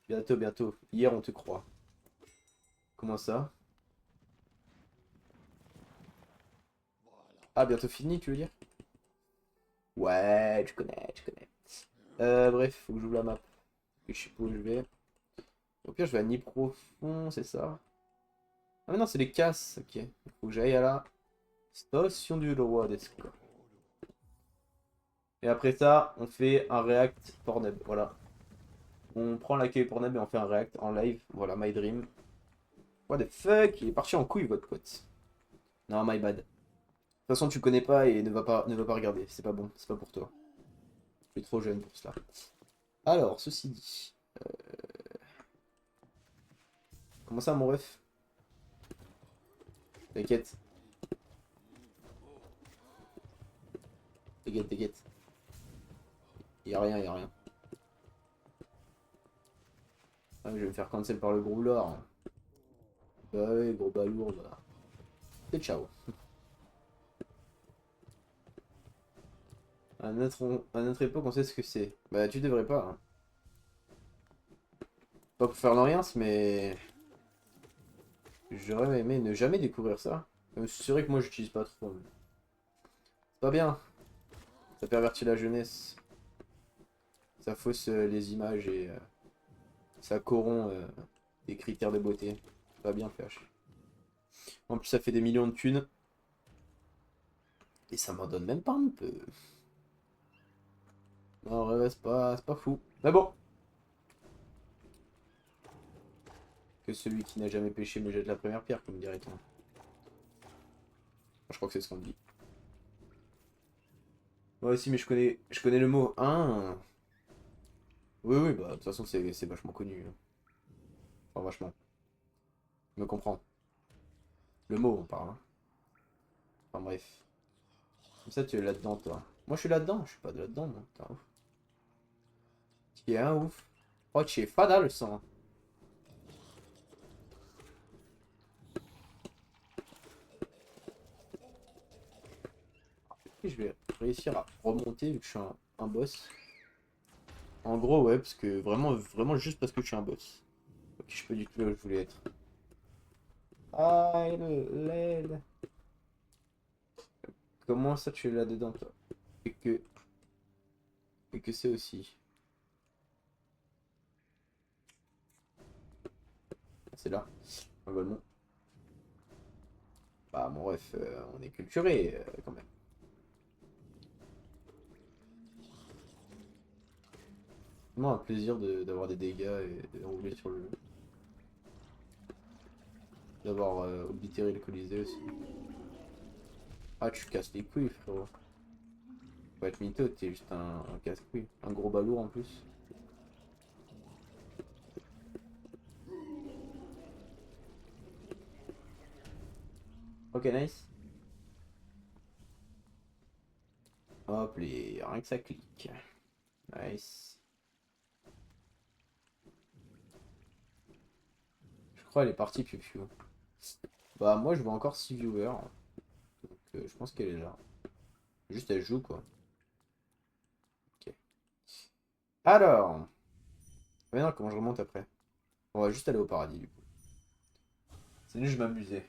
Bientôt, bientôt. Hier, on te croit. Comment ça? Ah, bientôt fini, tu veux dire? Ouais, tu connais, tu connais. Bref, faut que j'ouvre la map. Je sais pas où je vais. Au pire, je vais à Nid Profond, c'est ça? Ah, mais non, c'est les casses. Ok. Il faut que j'aille à la station du roi des scores. Et après ça, on fait un react Pornhub. Voilà. On prend l'accueil Pornhub et on fait un react en live. Voilà, my dream. What the fuck? Il est parti en couille, votre pote. Non, my bad. De toute façon, tu connais pas et ne va pas regarder. C'est pas bon. C'est pas pour toi. Tu es trop jeune pour cela. Alors, ceci dit. Comment ça, mon ref? T'inquiète. T'inquiète, t'inquiète. Y'a rien, y'a rien. Ah, je vais me faire cancel par le gros lord. Bah ouais, gros balourd, bah. Et ciao. À notre époque, on sait ce que c'est. Bah, tu devrais pas. Hein. Pas pour faire l'orience, mais j'aurais aimé ne jamais découvrir ça. C'est vrai que moi, j'utilise pas trop. C'est pas bien. Ça pervertit la jeunesse. Ça fausse les images et ça corrompt les critères de beauté. C'est pas bien, PH. En plus, ça fait des millions de thunes. Et ça m'en donne même pas un peu. Non, en vrai, c'est pas fou. Mais bon. Que celui qui n'a jamais péché me jette la première pierre, comme dirait-on. Je crois que c'est ce qu'on dit. Moi aussi, mais je connais le mot. Ah. Oui, oui, bah, de toute façon, c'est vachement connu. Enfin, vachement. Je me comprends. Le mot, on parle. Hein. Enfin, bref. Comme ça, tu es là-dedans, toi. Moi, je suis là-dedans. Je suis pas de là-dedans, moi. T'es un ouf. Tu es un ouf. Oh, tu es fada, le sang. Et je vais réussir à remonter vu que je suis un boss. En gros, ouais, parce que vraiment, vraiment juste parce que je suis un boss. Ok, je peux du tout là où je voulais être. Ah, l'aile. Comment ça tu es là-dedans, toi? Et que, et que c'est aussi. C'est là. Un golemon. Bah, mon ref, on est culturé quand même. Vraiment un plaisir d'avoir des dégâts et de rouler sur le. D'avoir oblitéré le Colisée aussi. Ah, tu casses les couilles, frérot. Faut être mytho, t'es juste un casse-couille. Un gros balourd en plus. Ok, nice. Hop, rien que ça clique. Nice. Je crois elle est partie, piu piu. Bah, moi, je vois encore 6 viewers. Donc, je pense qu'elle est là. Juste, elle joue, quoi. Ok. Alors. Mais non, comment je remonte après? On va juste aller au paradis, du coup. C'est nul, je m'amusais.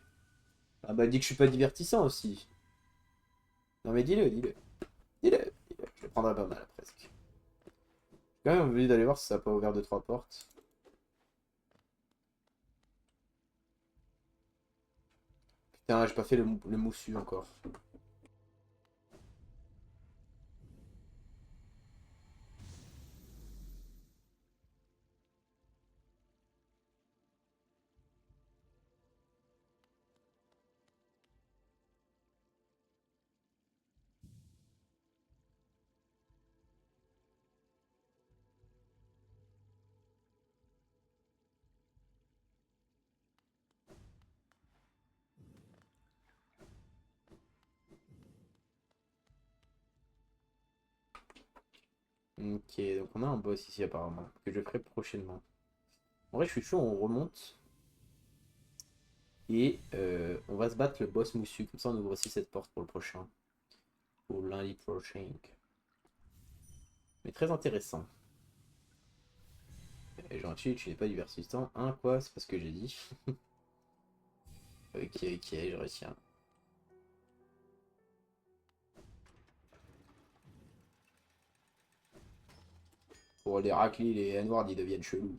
Ah bah, dis que je suis pas divertissant aussi. Non, mais dis-le, dis-le. Dis-le, dis-le. Je le prendrai pas mal, presque. J'ai quand même envie d'aller voir si ça n'a pas ouvert 2-3 portes. Putain, j'ai pas fait le moussu encore. Ok, donc on a un boss ici apparemment, que je ferai prochainement. En vrai, je suis chaud, on remonte. Et on va se battre le boss moussu, comme ça on ouvre aussi cette porte pour le prochain. Pour lundi prochain. Mais très intéressant. Et gentil, tu n'es pas divertissant. Hein, quoi? C'est pas ce que j'ai dit. Ok, ok, je retiens. Pour les raclis, les N-Ward, ils deviennent chelous.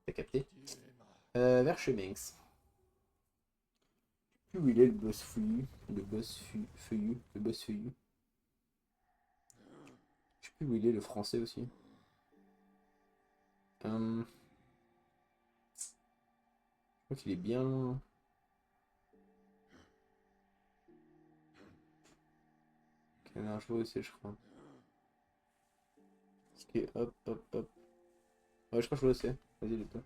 T'as capté? Vers Cheminx. Où il est le boss feuillu? Le boss feuillu? Le boss feuillu? Je sais plus où il est, le français aussi. Je crois qu'il est bien. Canard joué aussi, je crois. Hop, hop, hop. Ouais, je crois que je le sais. Vas-y, dis-toi.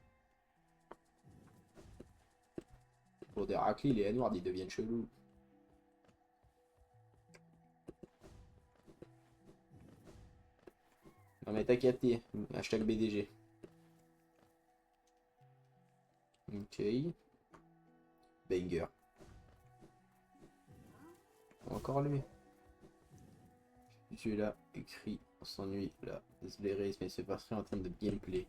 Pour des raclis, les N-Word, ils deviennent chelous. Non mais t'as capté. Hashtag BDG. Ok. Banger. Encore lui. Celui-là, écrit, on s'ennuie là. Désolé Reis, mais c'est parti en termes de gameplay.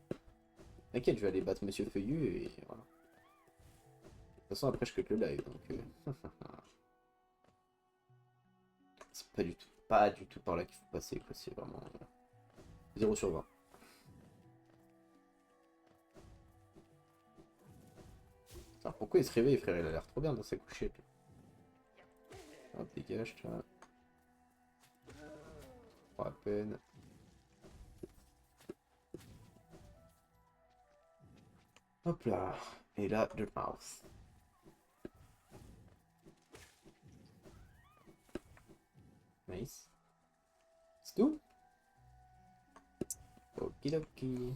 T'inquiète, je vais aller battre Monsieur Feuillu et voilà. De toute façon, après, je cut le live, donc... c'est pas du tout par là qu'il faut passer, quoi. C'est vraiment... 0 sur 20. Alors, pourquoi il se réveille, frère? Il a l'air trop bien dans sa couchette. Hop, dégage, tu vois. Pas à peine. Hop là. Et là, de mouse. Nice. C'est tout? Okidoki.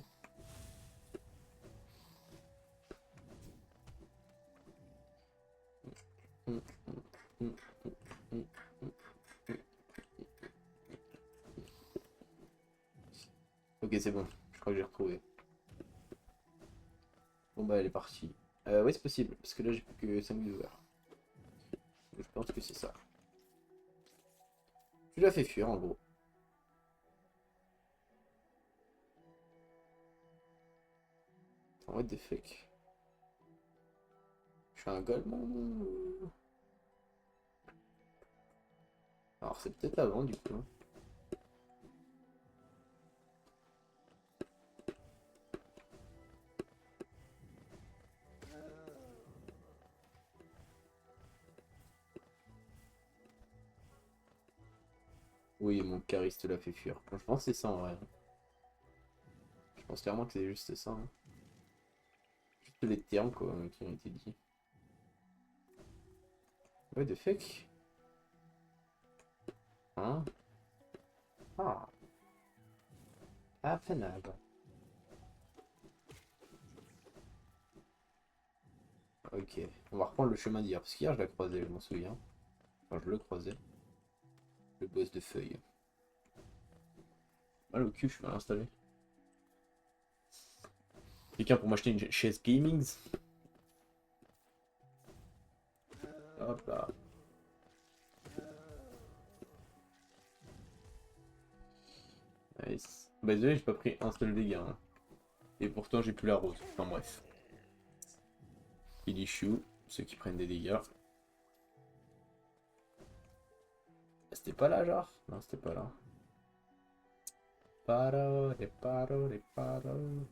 Ok, c'est bon. Je crois que j'ai retrouvé. Bon bah elle est partie. Ouais, c'est possible, parce que là j'ai plus que 5 viewers. Je pense que c'est ça. Tu l'as fait fuir en gros. What the fuck. Je suis un golemon. Alors c'est peut-être avant du coup. Oui, mon chariste l'a fait fuir. Je pense que c'est ça en vrai. Je pense clairement que c'est juste ça. Hein. Juste les termes quoi, qui ont été dit. What the fuck. Hein? Ah. Affinable. Ok, on va reprendre le chemin d'hier, parce qu'hier je l'ai croisé, je m'en souviens. Enfin, je le croisais. Le boss de feuilles. Mal au cul, je vais l'installer. Quelqu'un pour m'acheter une chaise gaming? Hop là. Nice. Bah désolé, j'ai pas pris un seul dégât. Hein. Et pourtant j'ai plus la rose. Enfin bref. Il issue, ceux qui prennent des dégâts. C'était pas là, genre? Non, c'était pas là. Paro, reparo, reparo.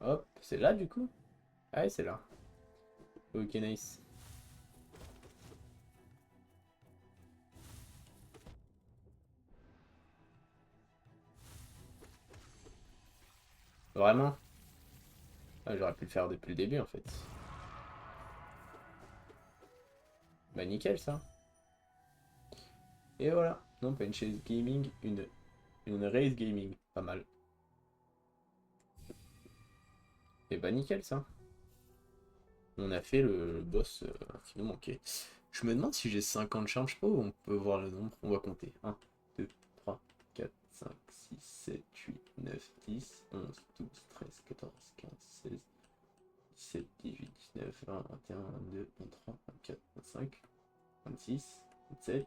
Hop, c'est là du coup? Ah ouais, c'est là. Ok, nice. Vraiment? Ah, j'aurais pu le faire depuis le début en fait. Bah nickel ça. Et voilà. Non, pas une chaise gaming, une race gaming. Pas mal. Et bah nickel ça. On a fait le boss qui nous manquait. Je me demande si j'ai 50 charmes, je sais pas où on peut voir le nombre. On va compter. 1, 2, 3, 4, 5, 6, 7, 8, 9, 10, 11, 12, 13, 14, 15, 16, 17, 18, 19, 20, 21, 22, 23, 24, 25, 26, 27,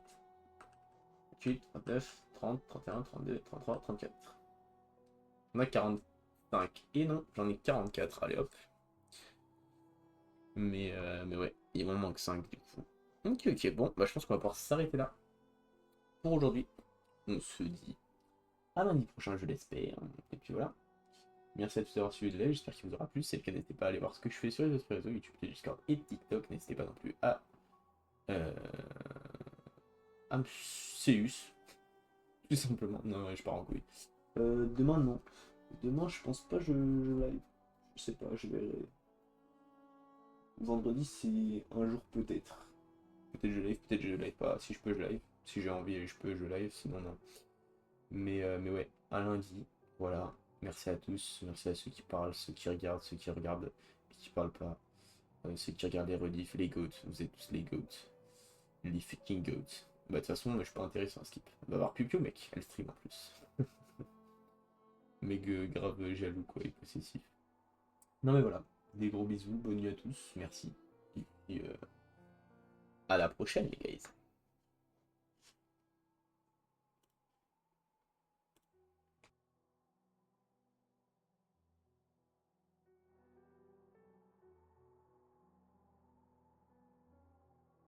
28, 29, 30, 31, 32, 33, 34. On a 45. Et non, j'en ai 44. Allez hop. Mais ouais, il m'en manque 5 du coup. Ok, ok, bon, bah je pense qu'on va pouvoir s'arrêter là pour aujourd'hui. On se dit à lundi prochain, je l'espère. Et puis voilà. Merci à tous d'avoir suivi le live, j'espère qu'il vous aura plu. Si c'est le cas, n'hésitez pas à aller voir ce que je fais sur les autres réseaux, YouTube, Discord et TikTok. N'hésitez pas non plus euh, à me Seus, tout simplement. Non, ouais, je pars en couille. Demain, non. Demain, je pense pas je live. Je sais pas, je verrai. Vendredi, c'est un jour peut-être. Peut-être je live, peut-être je live pas. Si je peux, je live. Si j'ai envie, je peux, je live. Sinon, non. Mais ouais, un lundi. Voilà. Merci à tous, merci à ceux qui parlent, ceux qui regardent, ceux qui regardent et qui parlent pas. Ceux qui regardent les rediffs, les goats, vous êtes tous les goats. Les fucking goats. Bah de toute façon, je suis pas intéressé à skip. On va voir Piu mec, elle stream en plus. Mec grave jaloux quoi, et possessif. Non mais voilà, des gros bisous, bonne nuit à tous, merci. Et puis à la prochaine les guys.